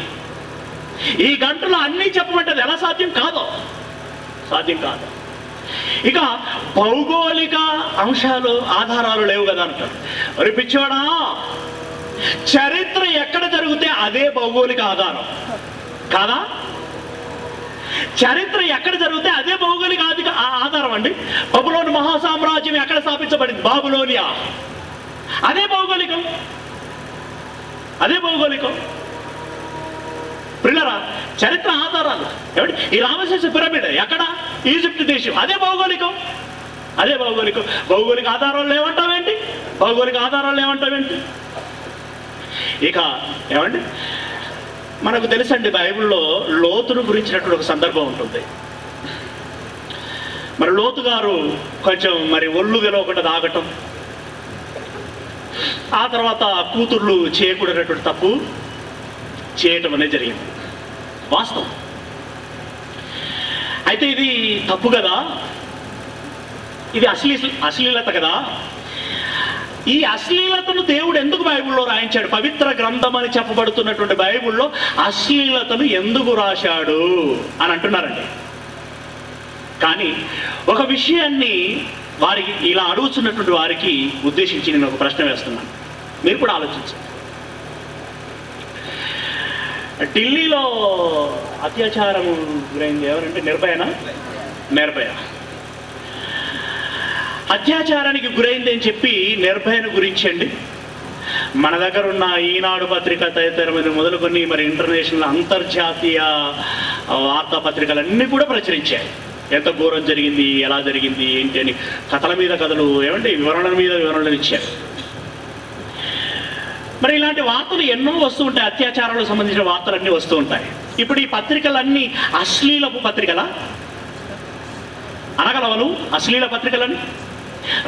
ఈ గంటలో అన్నీ చెప్పమంటే అది ఎలా సాధ్యం కాదు. ఇక భౌగోళిక అంశాలు ఆధారాలు లేవు కదా అంటారు. మరి పిచ్చోడా, చరిత్ర ఎక్కడ జరిగితే అదే భౌగోళిక ఆధారం కాదా? చరిత్ర ఎక్కడ జరిగితే అదే భౌగోళిక ఆధారం అండి. బబులోను మహాసామ్రాజ్యం ఎక్కడ స్థాపించబడింది? బాబులోనియా. అదే భౌగోళికం. పిల్లరా, చరిత్ర ఆధారాలు ఏమిటి? ఈ రామశేష పిరమిడ్ ఎక్కడ? ఈజిప్ట్ దేశం. అదే భౌగోళికం. భౌగోళిక ఆధారాలు లేవంటావేంటి? ఇక ఏమండి, మనకు తెలుసండి, బైబిల్లో లోతును గురించినటువంటి ఒక సందర్భం ఉంటుంది. మరి లోతు గారు కొంచెం ఒళ్ళు గెలవకుండా తాగటం, ఆ తర్వాత కూతుర్లు చేయకూడనటువంటి తప్పు చేయటం అనేది జరిగింది. వాస్తవం. అయితే ఇది తప్పు కదా, ఇది అశ్లీలత కదా. ఈ అశ్లీలతను దేవుడు ఎందుకు బైబిల్లో రాయించాడు? పవిత్ర గ్రంథం అని చెప్పబడుతున్నటువంటి బైబిల్లో అశ్లీలతను ఎందుకు రాశాడు అని అంటున్నారండి. కానీ ఒక విషయాన్ని వారికి ఇలా అడుగుతున్నటువంటి వారికి ఉద్దేశించి నేను ఒక ప్రశ్న వేస్తున్నాను, మీరు కూడా ఆలోచించండి. ఢిల్లీలో అత్యాచారం గురైంది ఎవరంటే నిర్భయ అత్యాచారానికి గురైంది అని చెప్పి నిర్భయను గురించి అండి మన దగ్గర ఉన్న ఈనాడు పత్రిక తదితర మొదలుకొని ఇంటర్నేషనల్ అంతర్జాతీయ వార్తాపత్రికలన్నీ కూడా ప్రచురించాయి. ఎంత ఘోరం జరిగింది, ఎలా జరిగింది, ఏంటి అని కథల మీద కథలు వివరణల మీద వివరణలు ఇచ్చారు. ఇలాంటి వార్తలు ఎన్నో వస్తూ ఉంటాయి. అత్యాచారాలకు సంబంధించిన వార్తలన్నీ వస్తూ ఉంటాయి. ఇప్పుడు ఈ పత్రికలన్నీ అశ్లీలపు పత్రికలా అనగలవను? అశ్లీల పత్రికలని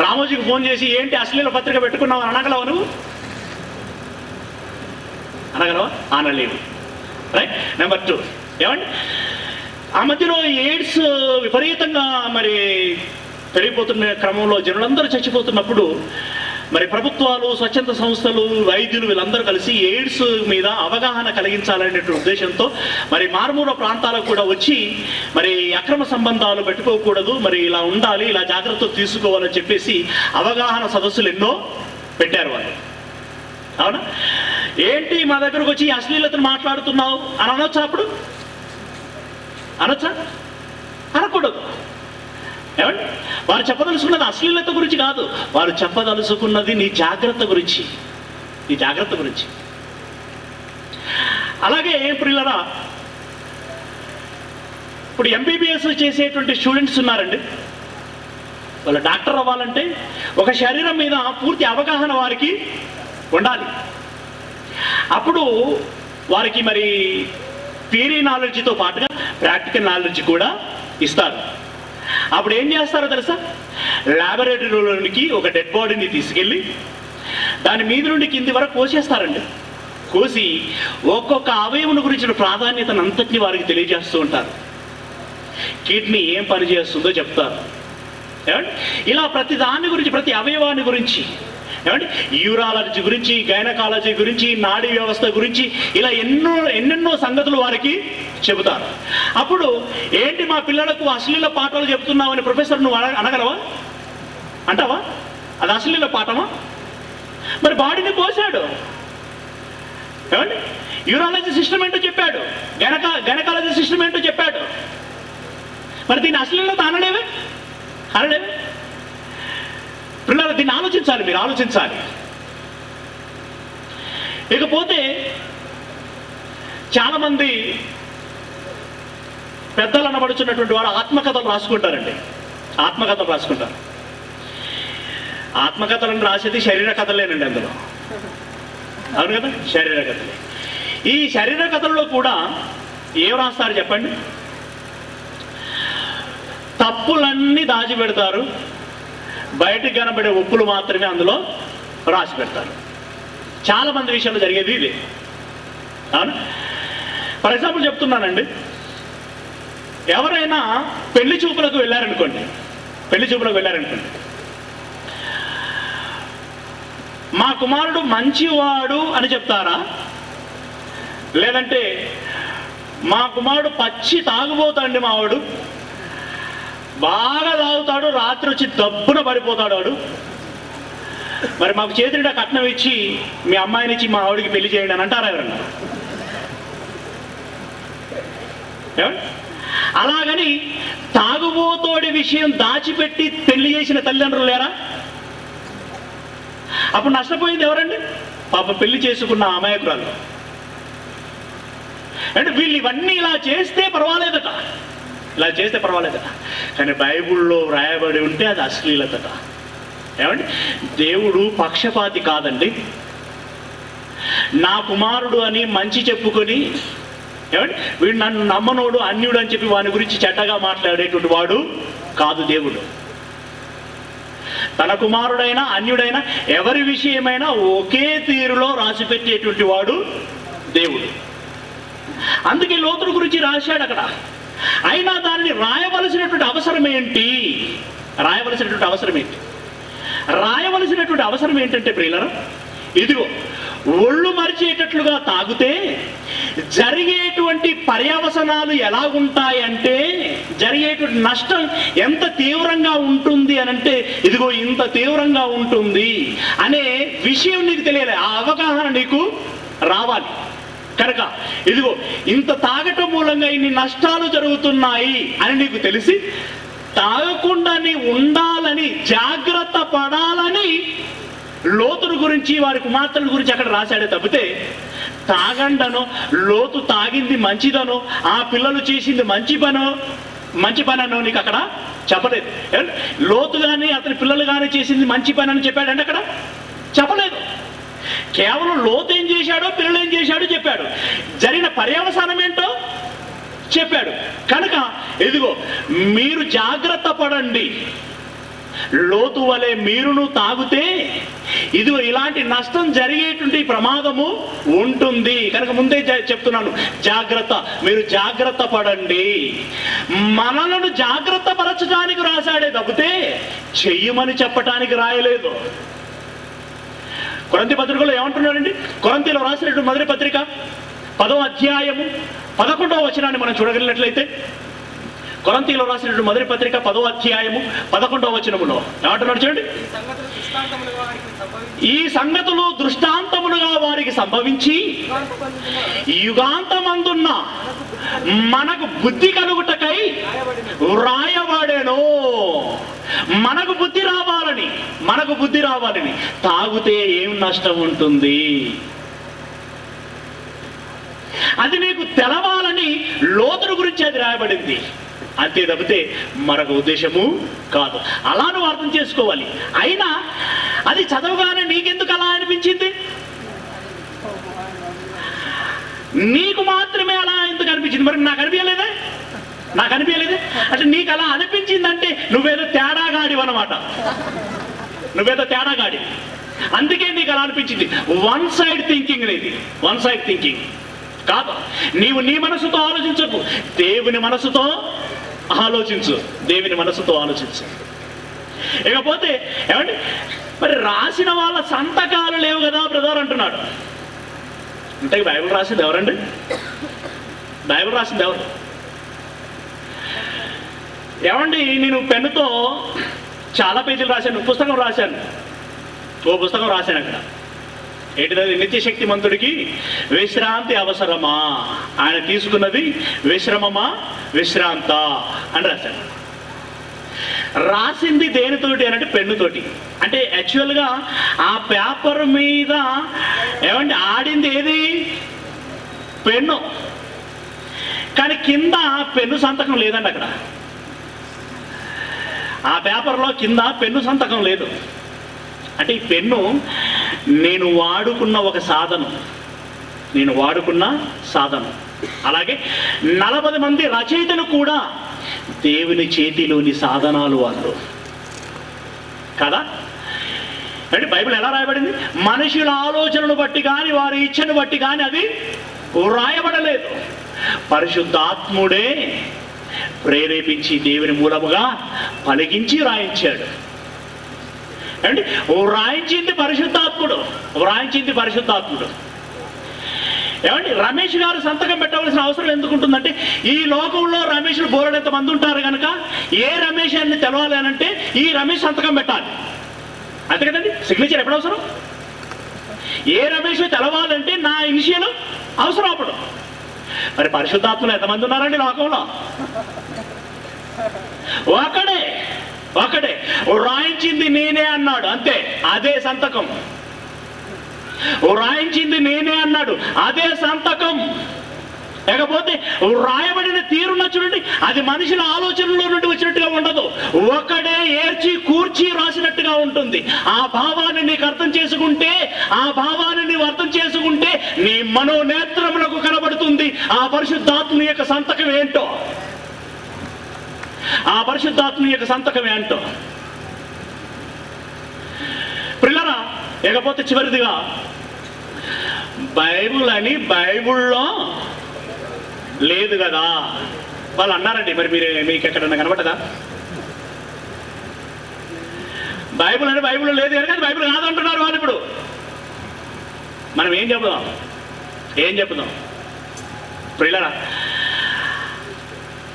రామోజీకి ఫోన్ చేసి ఏంటి అశ్లీల పత్రిక పెట్టుకున్నావు అనగలవను? అనగలవా? అనలేవు. రైట్. నెంబర్ 2 ఏమండి, ఆ మధ్యలో ఎయిడ్స్ విపరీతంగా పెరిగిపోతున్న క్రమంలో జనులందరూ చచ్చిపోతున్నప్పుడు ప్రభుత్వాలు, స్వచ్ఛంద సంస్థలు, వైద్యులు వీళ్ళందరూ కలిసి ఎయిడ్స్ మీద అవగాహన కలిగించాలనే ఉద్దేశంతో మారుమూల ప్రాంతాలకు కూడా వచ్చి అక్రమ సంబంధాలు పెట్టుకోకూడదు, ఇలా ఉండాలి, ఇలా జాగ్రత్తలు తీసుకోవాలని చెప్పేసి అవగాహన సదస్సులు ఎన్నో పెట్టారు వాళ్ళు. అవునా? ఏంటి మా దగ్గరకు వచ్చి అశ్లీలతను మాట్లాడుతున్నావు అని అనొచ్చా? అప్పుడు అనొచ్చా? అనకూడదు. ఏమండి, వారు చెప్పదలుచుకున్నది అశ్లీలత గురించి కాదు, వారు చెప్పదలుచుకున్నది నీ జాగ్రత్త గురించి. అలాగే ప్రియులరా, ఇప్పుడు ఎంబీబీఎస్ చేసేటువంటి స్టూడెంట్స్ ఉన్నారండి. వాళ్ళు డాక్టర్ అవ్వాలంటే ఒక శరీరం మీద పూర్తి అవగాహన వారికి ఉండాలి. అప్పుడు వారికి థియరీ నాలెడ్జ్తో పాటుగా ప్రాక్టికల్ నాలెడ్జ్ కూడా ఇస్తారు. అప్పుడు ఏం చేస్తారో తెలుసా? ల్యాబొరేటరీలోనికి ఒక డెడ్ బాడీని తీసుకెళ్ళి దాని మీద నుండి కింది వరకు కోసేస్తారండి. కోసి ఒక్కొక్క అవయవుని గురించిన ప్రాధాన్యతను అంతటిని వారికి తెలియజేస్తూ ఉంటారు. కిడ్నీ ఏం పని చేస్తుందో చెప్తారు. ఏమండి, ఇలా ప్రతి దాని గురించి, ప్రతి అవయవాన్ని గురించి, ఏమండి, యూరాలజీ గురించి, గైనకాలజీ గురించి, నాడీ వ్యవస్థ గురించి, ఇలా ఎన్నెన్నో సంగతులు వారికి చెబుతారు. అప్పుడు ఏంటి మా పిల్లలకు అశ్లీల పాఠాలు చెప్తున్నావని ప్రొఫెసర్ నువ్వు అనగలవా? అంటావా? అది అశ్లీల పాఠమా? మరి బాడీని కోసాడు, ఏమండి? యూరాలజీ సిస్టమ్ ఏంటో చెప్పాడు, గైనకాలజీ సిస్టమ్ ఏంటో చెప్పాడు. మరి దీన్ని అశ్లీలత అనలేవే. పిల్లలు దీన్ని ఆలోచించాలి, మీరు ఆలోచించాలి. ఇకపోతే చాలామంది పెద్దలు అనబడుచున్నటువంటి వారు ఆత్మకథలు రాసుకుంటారండి. ఆత్మకథలు రాసుకుంటారు. ఆత్మకథలను రాసేది శరీర కథలేనండి అందులో, అవును కదా, శరీర కథలే. ఈ శరీర కథల్లో కూడా ఏం రాస్తారు చెప్పండి? తప్పులన్నీ దాచిపెడతారు, బయటకు కనబడే ఒప్పులు మాత్రమే అందులో రాసి పెడతారు. చాలా మంది విషయంలో జరిగేది ఇది, అవును. ఫర్ ఎగ్జాంపుల్ చెప్తున్నానండి, ఎవరైనా పెళ్లి చూపులకు వెళ్ళారనుకోండి, మా కుమారుడు మంచివాడు అని చెప్తారా, లేదంటే మా కుమారుడు పచ్చి తాగుబోతాడండి, మావాడు బాగా తాగుతాడు, రాత్రి వచ్చి దబ్బున పడిపోతాడు వాడు, మరి మాకు చేతినిండా కట్నం ఇచ్చి మీ అమ్మాయిని ఇచ్చి మా ఆవిడికి పెళ్లి చేయండి అని అంటారా ఎవరన్నా? అలాగని తాగుబోతోడి విషయం దాచిపెట్టి పెళ్లి చేసిన తల్లిదండ్రులు లేరా? అప్పుడు నష్టపోయింది ఎవరండి? పాపం పెళ్లి చేసుకున్న అమాయకురాలు. అంటే వీళ్ళు ఇవన్నీ ఇలా చేస్తే పర్వాలేదట, కానీ బైబిల్లో వ్రాయబడి ఉంటే అది అశ్లీలతట. ఏమండి? దేవుడు పక్షపాతి కాదండి. నా కుమారుడు అని మంచి చెప్పుకొని, ఏమండి, వీడు నన్ను నమ్మనోడు, అన్యుడు అని చెప్పి వాని గురించి చెడ్డగా మాట్లాడేటువంటి వాడు కాదు దేవుడు. తన కుమారుడైనా అన్యుడైనా ఎవరి విషయమైనా ఒకే తీరులో రాసిపెట్టేటువంటి వాడు దేవుడు. అందుకే లోతుల గురించి రాశాడు అక్కడ. అయినా దాన్ని రాయవలసినటువంటి అవసరం ఏంటి? రాయవలసినటువంటి అవసరం ఏంటంటే ప్రియులారా, ఇదిగో ఒళ్ళు మరిచేటట్లుగా తాగితే జరిగేటువంటి పర్యవసనాలు ఎలా ఉంటాయంటే, జరిగేటువంటి నష్టం ఎంత తీవ్రంగా ఉంటుంది అనంటే, ఇదిగో ఇంత తీవ్రంగా ఉంటుంది అనే విషయం నీకు తెలియాలి, ఆ అవగాహన నీకు రావాలి. కనుక ఇదిగో ఇంత తాగటం మూలంగా ఇన్ని నష్టాలు జరుగుతున్నాయి అని నీకు తెలిసి తాగకుండా నీ ఉండాలని, జాగ్రత్త పడాలని లోతుల గురించి, వారి కుమార్తెల గురించి అక్కడ రాశాడే తప్పితే తాగండనో, లోతు తాగింది మంచిదనో, ఆ పిల్లలు చేసింది మంచి పనో నీకు అక్కడ చెప్పలేదు. లోతు కానీ అతని పిల్లలు కానీ చేసింది మంచి పని అని చెప్పాడంటే అక్కడ చెప్పలేదు. కేవలం లోతు ఏం చేశాడో, పిల్లలు ఏం చేశాడో చెప్పాడు, జరిగిన పర్యవసానం ఏంటో చెప్పాడు. కనుక ఇదిగో మీరు జాగ్రత్త పడండి, లోతు వలె మీరును తాగితే ఇదిగో ఇలాంటి నష్టం జరిగేటువంటి ప్రమాదము ఉంటుంది. కనుక ముందే చెప్తున్నాను, జాగ్రత్త, మీరు జాగ్రత్త పడండి. మనలను జాగ్రత్త పరచడానికి రాశాడే తప్పితే చెయ్యమని చెప్పటానికి రాయలేదు. కొరింథీ పత్రికలో ఏమంటున్నాడండి? కొరింథీలో రాసినటువంటి మొదటి పత్రిక 10వ అధ్యాయము 11వ వచనాన్ని మనం చూడగలిగినట్లయితే, కొరింథీలో రాసినటువంటి మొదటి పత్రిక 10వ అధ్యాయము 11వ వచనములో ఏమంటున్నాడు చూడండి, ఈ సంగతులు దృష్టాంతములుగా వారికి సంభవించి యుగాంతమందున్న మనకు బుద్ధి కలుగుటకై వ్రాయబడెను. మనకు బుద్ధి రావాలని తాగితే ఏం నష్టం ఉంటుంది, అది నీకు తెలవాలని లోతుల గురించి అది రాయబడింది. అంతే తప్పితే మరొక ఉద్దేశము కాదు. అలా నువ్వు అర్థం చేసుకోవాలి. అయినా అది చదవగానే నీకెందుకు అలా అనిపించింది? నీకు మాత్రమే అలా ఎందుకు అనిపించింది? మరి నాకు అనిపించలేదే అంటే నీకు అలా అనిపించిందంటే నువ్వేదో తేడాగాడి అన్నమాట, అందుకే నీకు అలా అనిపించింది. వన్ సైడ్ థింకింగ్ కాదు. నీవు నీ మనసుతో ఆలోచించకు, దేవుని మనసుతో ఆలోచించు. ఇకపోతే ఏమండి, మరి రాసిన వాళ్ళ సంతకాలు లేవు కదా బ్రదర్ అంటున్నాడు. అంటే బైబిల్ రాసింది ఎవరండి? బైబిల్ రాసింది ఎవరు? ఏమండి, నేను పెన్నుతో చాలా పేజీలు రాశాను, పుస్తకం రాశాను, ఓ పుస్తకం రాశాను. అక్కడ ఏంటిది? నిత్యశక్తిమంతుడికి విశ్రాంతి అవసరమా, ఆయన తీసుకున్నది విశ్రమమా విశ్రాంత అని రాశాను. రాసింది దేనితోటి అని అంటే పెన్నుతోటి. అంటే యాక్చువల్గా ఆ పేపర్ మీద ఏమండి ఆడింది ఏది? పెన్ను. కానీ కింద పెన్ను సంతకం లేదండి. అక్కడ ఆ పేపర్లో కింద పెన్ను సంతకం లేదు. అంటే ఈ పెన్ను నేను వాడుకున్న ఒక సాధనం, నేను వాడుకున్న సాధనం. అలాగే 40 మంది రచయితలు కూడా దేవుని చేతిలోని సాధనాలు వాళ్ళు కదా. అంటే బైబిల్ ఎలా రాయబడింది? మనుషుల ఆలోచనను బట్టి కానీ వారి ఇచ్చను బట్టి కానీ అది రాయబడలేదు. పరిశుద్ధాత్ముడే ప్రేరేపించి దేవుని మూలముగా పలికించి రాయించాడు. అంటే రాయించింది పరిశుద్ధాత్ముడు. ఏమండి, రమేష్ గారు సంతకం పెట్టవలసిన అవసరం ఎందుకుంటుందంటే, ఈ లోకంలో రమేష్లు బోలెడంత మంది ఉంటారు కనుక ఏ రమేష్ అని తెలవాలి అని అంటే ఈ రమేష్ సంతకం పెట్టాలి. అంతే కదండి, సిగ్నేచర్ ఎప్పుడు అవసరం? ఏ రమేష్ తెలవాలంటే నా ఇనిషియల్ అవసరం అప్పుడు. మరి పరిశుద్ధాత్మలు ఎంతమంది ఉన్నారండి లోకంలో? ఒకడే రాయించింది నేనే అన్నాడు, అంతే, అదే సంతకం. రాయించింది నేనే అన్నాడు, అదే సంతకం. లేకపోతే రాయబడిన తీరున్న చూడండి, అది మనుషుల ఆలోచనలో నుండి వచ్చినట్టుగా ఉండదు, ఒకడే ఏర్చి కూర్చి రాసినట్టుగా ఉంటుంది. ఆ భావాన్ని నీకు అర్థం చేసుకుంటే, ఆ భావాన్ని నీవు అర్థం చేసుకుంటే నీ మనోనేత్రములకు కనబడుతుంది ఆ పరిశుద్ధాత్మ యొక్క సంతకం ఏంటో. ఆ పరిశుద్ధాత్మ యొక్క సంతకం ఏంటో ప్రియులారా. లేకపోతే చివరిదిగా బైబుల్ అని బైబుల్లో లేదు కదా వాళ్ళు అన్నారండి. మరి మీకు ఎక్కడన్నా కనబడదా? బైబుల్ అని బైబుల్లో లేదు కనుక అది బైబుల్ కాదంటున్నారు వాళ్ళు. ఇప్పుడు మనం ఏం చెప్పుదాం ప్రియులారా?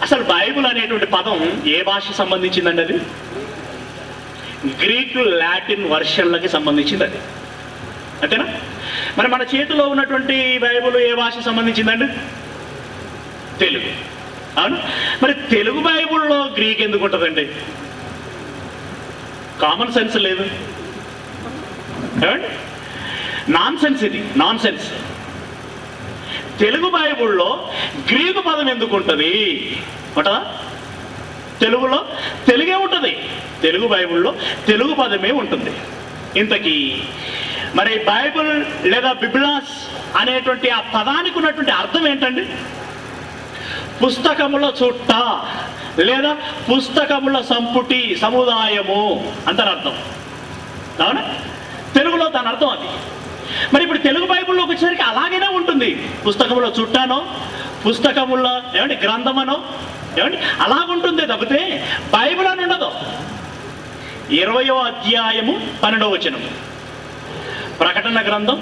అసలు బైబుల్ అనేటువంటి పదం ఏ భాషకు సంబంధించిందండి? అది గ్రీకు లాటిన్ వర్షన్లకి సంబంధించింది. అది అంతేనా? మరి మన చేతిలో ఉన్నటువంటి బైబుల్ ఏ భాషకు సంబంధించిందండి? తెలుగు. అవును. మరి తెలుగు బైబుల్లో గ్రీక్ ఎందుకు ఉంటుందండి? కామన్ సెన్స్ లేదు. ఏమండి, నాన్ సెన్స్, ఇది నాన్ సెన్స్. తెలుగు బైబుల్లో గ్రీకు పదం ఎందుకు ఉంటుంది? ఉంటుందా? తెలుగులో తెలుగే ఉంటుంది. తెలుగు బైబుల్లో తెలుగు పదమే ఉంటుంది. ఇంతకీ మరి బైబుల్ లేదా బిబ్లాస్ అనేటువంటి ఆ పదానికి ఉన్నటువంటి అర్థం ఏంటండి? పుస్తకముల చుట్ట లేదా పుస్తకముల సంపుటి, సముదాయము అంతని అర్థం. అవునా? తెలుగులో దాని అర్థం అది. మరి ఇప్పుడు తెలుగు బైబుల్లోకి వచ్చేసరికి అలాగైనా ఉంటుంది. పుస్తకముల చుట్టానో, పుస్తకముల ఏమంటే గ్రంథమనో, ఏమంటే అలాగుంటుందే తప్పితే బైబిల్ అని ఉండదు. 20వ అధ్యాయము 12వ వచనం, ప్రకటన గ్రంథం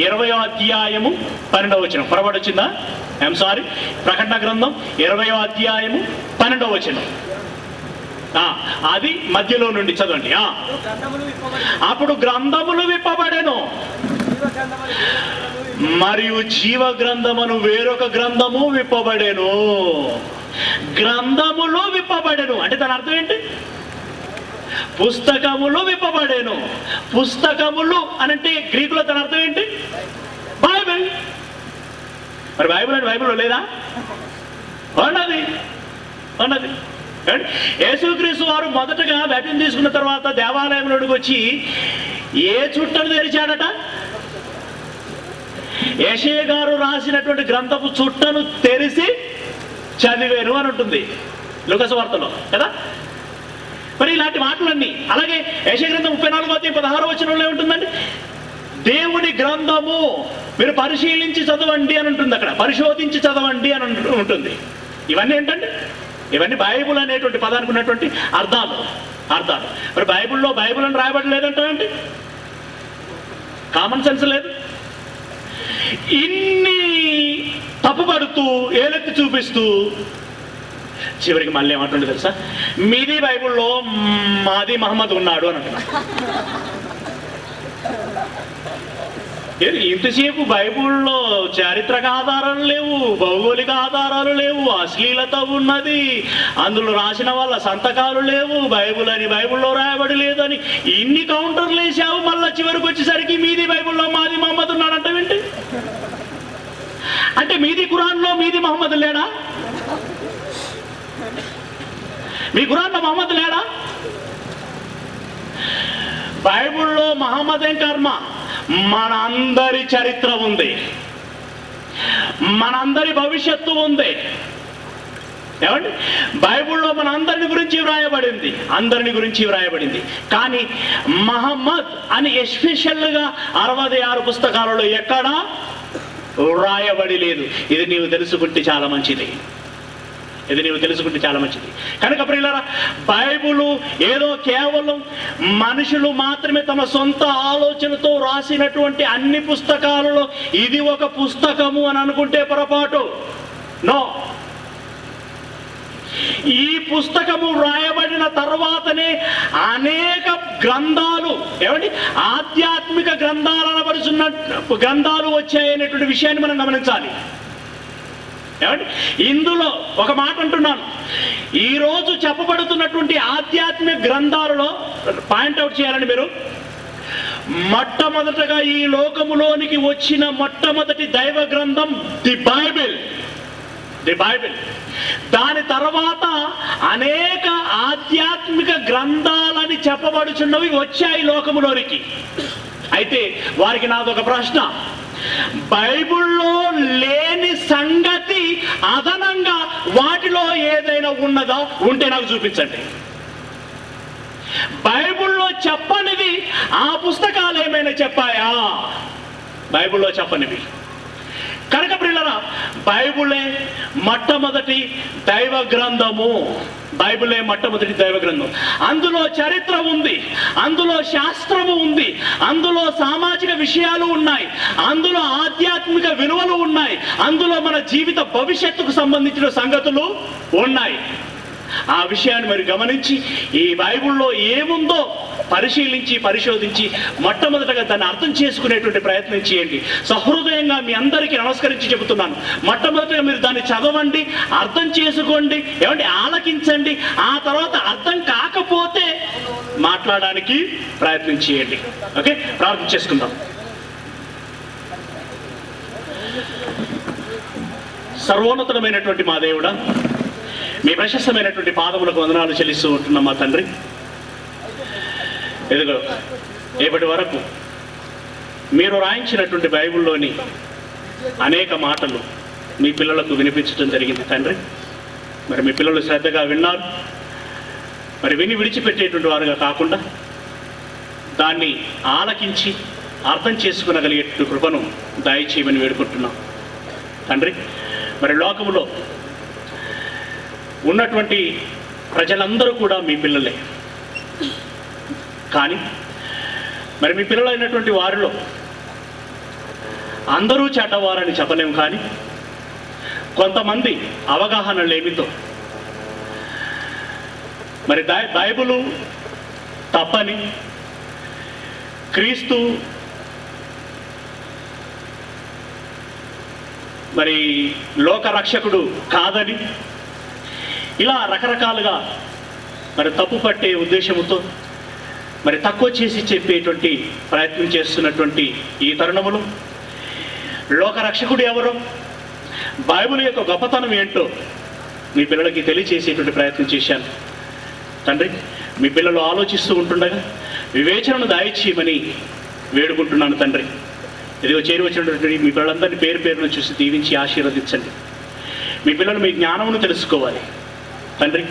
20వ అధ్యాయము 12వ వచనం. పొరపాటు వచ్చిందా? I'm sorry. ప్రకటన గ్రంథం 20వ అధ్యాయము 12వ వచనం. అది మధ్యలో నుండి చదవండి. అప్పుడు గ్రంథములు విప్పబడెను, మరియు జీవ గ్రంథమును వేరొక గ్రంథము విప్పబడెను. గ్రంథములు విప్పబడెను అంటే దాని అర్థం ఏంటి? పుస్తకములు విప్పబడేను. పుస్తకములు అనంటే గ్రీకులో దాని అర్థం ఏంటి? బైబిల్. మరి బైబిల్ అంటే బైబిల్లో లేదా? ఉన్నది. యేసుక్రీస్తు వారు మొదటగా బ్యాప్టిజం తీసుకున్న తర్వాత దేవాలయంలోకి వచ్చి ఏ చుట్టను తెరిచాడట? యెషయా గారు రాసినటువంటి గ్రంథపు చుట్టను తెరిచి చదివేను అని ఉంటుంది లూకా సువార్తలో కదా. మరి ఇలాంటి మాటలన్నీ. అలాగే యెషయా గ్రంథం 34:16 వచనంలో ఏముంటుందండి? దేవుని గ్రంథము మీరు పరిశీలించి చదవండి అని ఉంటుంది. అక్కడ పరిశోధించి చదవండి అని ఉంటుంది. ఇవన్నీ ఏంటండి? ఇవన్నీ బైబుల్ అనేటువంటి పదానికి ఉన్నటువంటి అర్థాలు. మరి బైబుల్లో బైబుల్ అని రాయబడలేదంటే కామన్ సెన్స్ లేదు. ఇన్ని తప్పుపడుతూ ఏలెత్తి చూపిస్తూ చివరికి మళ్ళీ ఏమంటుండే తెలుసా, మీది బైబిల్లో మాది మహమ్మద్ ఉన్నాడు అని అంటున్నా. ఇంతసేపు బైబిల్లో చారిత్రక ఆధారాలు లేవు, భౌగోళిక ఆధారాలు లేవు, అశ్లీలత ఉన్నది, అందులో రాసిన వాళ్ళ సంతకాలు లేవు, బైబిల్ అని బైబిల్లో రాయబడి లేదని ఇన్ని కౌంటర్లు వేసావు, మళ్ళీ చివరికి వచ్చేసరికి మీది బైబిల్లో మాది మహమ్మద్ ఉన్నాడంటే ఏంటి? అంటే మీది ఖురాన్లో మీది మహమ్మద్ లేడా? మీ ఖురాన్లో మహమ్మద్ లేడా? బైబిల్లో మహమ్మద్ ఏం కర్మ? మనందరి చరిత్ర ఉంది, మనందరి భవిష్యత్తు ఉంది. ఏమండి, బైబిల్లో మన అందరిని గురించి వ్రాయబడింది, అందరిని గురించి వ్రాయబడింది. కానీ మహమ్మద్ అని ఎస్పెషల్గా 66 పుస్తకాలలో ఎక్కడా వ్రాయబడి లేదు. ఇది నీవు తెలుసుకుంటే చాలా మంచిది, ఇది నీవు తెలుసుకుంటే చాలా మంచిది. కనుక ప్రియులారా, బైబిలు ఏదో కేవలం మనుషులు మాత్రమే తమ సొంత ఆలోచనతో రాసినటువంటి అన్ని పుస్తకాలలో ఇది ఒక పుస్తకము అని అనుకుంటే పొరపాటు. నో, ఈ పుస్తకము రాయబడిన తర్వాతనే అనేక గ్రంథాలు, ఏమండి, ఆధ్యాత్మిక గ్రంథాలు అనబడుతున్న గ్రంథాలు వచ్చాయనేటువంటి విషయాన్ని మనం గమనించాలి. ఏమండి, ఇందులో ఒక మాట అంటున్నాను, ఈరోజు చెప్పబడుతున్నటువంటి ఆధ్యాత్మిక గ్రంథాలలో పాయింట్అవుట్ చేయాలని మీరు, మొట్టమొదటగా ఈ లోకములోనికి వచ్చిన మొట్టమొదటి దైవ గ్రంథం ది బైబిల్. దాని తర్వాత అనేక ఆధ్యాత్మిక గ్రంథాలని చెప్పబడుచున్నవి వచ్చాయి లోకములోనికి. అయితే వారికి నాదొక ప్రశ్న, బైబిల్లో లేని సంగతి అదనంగా వాటిలో ఏదైనా ఉన్నదా? ఉంటే నాకు చూపించండి. బైబిల్లో చెప్పనిది ఆ పుస్తకాలు ఏమైనా చెప్పాయా? బైబిల్లో చెప్పనివి. కనుక ప్రియులారా, బైబిలే మొట్టమొదటి దైవ గ్రంథము. బైబిలే మొట్టమొదటి దైవ గ్రంథం. అందులో చరిత్ర ఉంది, అందులో శాస్త్రము ఉంది, అందులో సామాజిక విషయాలు ఉన్నాయి, అందులో ఆధ్యాత్మిక విలువలు ఉన్నాయి, అందులో మన జీవిత భవిష్యత్తుకు సంబంధించిన సంగతులు ఉన్నాయి. ఆ విషయాన్ని మరి గమనించి ఈ బైబిల్లో ఏముందో పరిశీలించి పరిశోధించి మొట్టమొదటగా దాన్ని అర్థం చేసుకునేటువంటి ప్రయత్నం చేయండి. సహృదయంగా మీ అందరికీ నమస్కరించి చెబుతున్నాను, మొట్టమొదటిగా మీరు దాన్ని చదవండి, అర్థం చేసుకోండి, ఏమంటే ఆలకించండి. ఆ తర్వాత అర్థం కాకపోతే మాట్లాడడానికి ప్రయత్నం చేయండి. ఓకే, ప్రార్థన చేసుకుందాం. సర్వోన్నతమైనటువంటి మా దేవుడా, మీ ప్రశస్తమైనటువంటి పాదములకు వందనాలు చెల్లిస్తూ ఉంటున్నాం మా తండ్రి. ఎదుగో ఇప్పటి వరకు మీరు రాయించినటువంటి బైబిల్లోని అనేక మాటలు మీ పిల్లలకు వినిపించడం జరిగింది తండ్రి. మరి మీ పిల్లలు శ్రద్ధగా విన్నారు. మరి విని విడిచిపెట్టేటువంటి వారుగా కాకుండా దాన్ని ఆలకించి అర్థం చేసుకునగలిగేటువంటి కృపను దయచేయమని వేడుకుంటున్నాం తండ్రి. మరి లోకములో ఉన్నటువంటి ప్రజలందరూ కూడా మీ పిల్లలే. కానీ మరి మీ పిల్లలైనటువంటి వారిలో అందరూ చెడ్డవారని చెప్పలేము. కానీ కొంతమంది అవగాహన లేమితో మరి బైబిలు తప్పని, క్రీస్తు మరి లోక రక్షకుడు కాదని, ఇలా రకరకాలుగా మరి తప్పు పట్టే ఉద్దేశంతో మరి తక్కువ చేసి చెప్పేటువంటి ప్రయత్నం చేస్తున్నటువంటి ఈ తరుణములో లోకరక్షకుడు ఎవరో, బైబిల్ యొక్క గొప్పతనం ఏంటో మీ పిల్లలకి తెలియచేసేటువంటి ప్రయత్నం చేశాను తండ్రి. మీ పిల్లలు ఆలోచిస్తూ ఉంటుండగా వివేచనను దయచేయమని వేడుకుంటున్నాను తండ్రి. ఇదిగో చేరి వచ్చినటువంటి మీ పిల్లలందరినీ పేరు పేరును చూసి దీవించి ఆశీర్వదించండి. మీ పిల్లలు మీ జ్ఞానమును తెలుసుకోవాలి తండ్రి.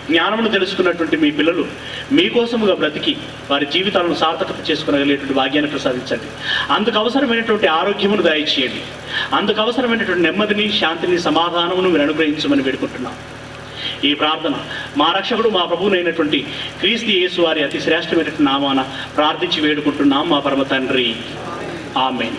జ్ఞానమును తెలుసుకున్నటువంటి మీ పిల్లలు మీకోసముగా బ్రతికి వారి జీవితాలను సార్థకత చేసుకునగలిగేటువంటి భాగ్యాన్ని ప్రసాదించండి. అందుకు అవసరమైనటువంటి ఆరోగ్యమును దయచేయండి. అందుకు అవసరమైనటువంటి నెమ్మదిని, శాంతిని, సమాధానమును మీరు అనుగ్రహించమని వేడుకుంటున్నాం. ఈ ప్రార్థన మా రక్షకుడు మా ప్రభువునైనటువంటి క్రీస్తు యేసు వారి అతి శ్రేష్టమైనటువంటి నామాన ప్రార్థించి వేడుకుంటున్నాం మా పరమ తండ్రి. ఆమేన్.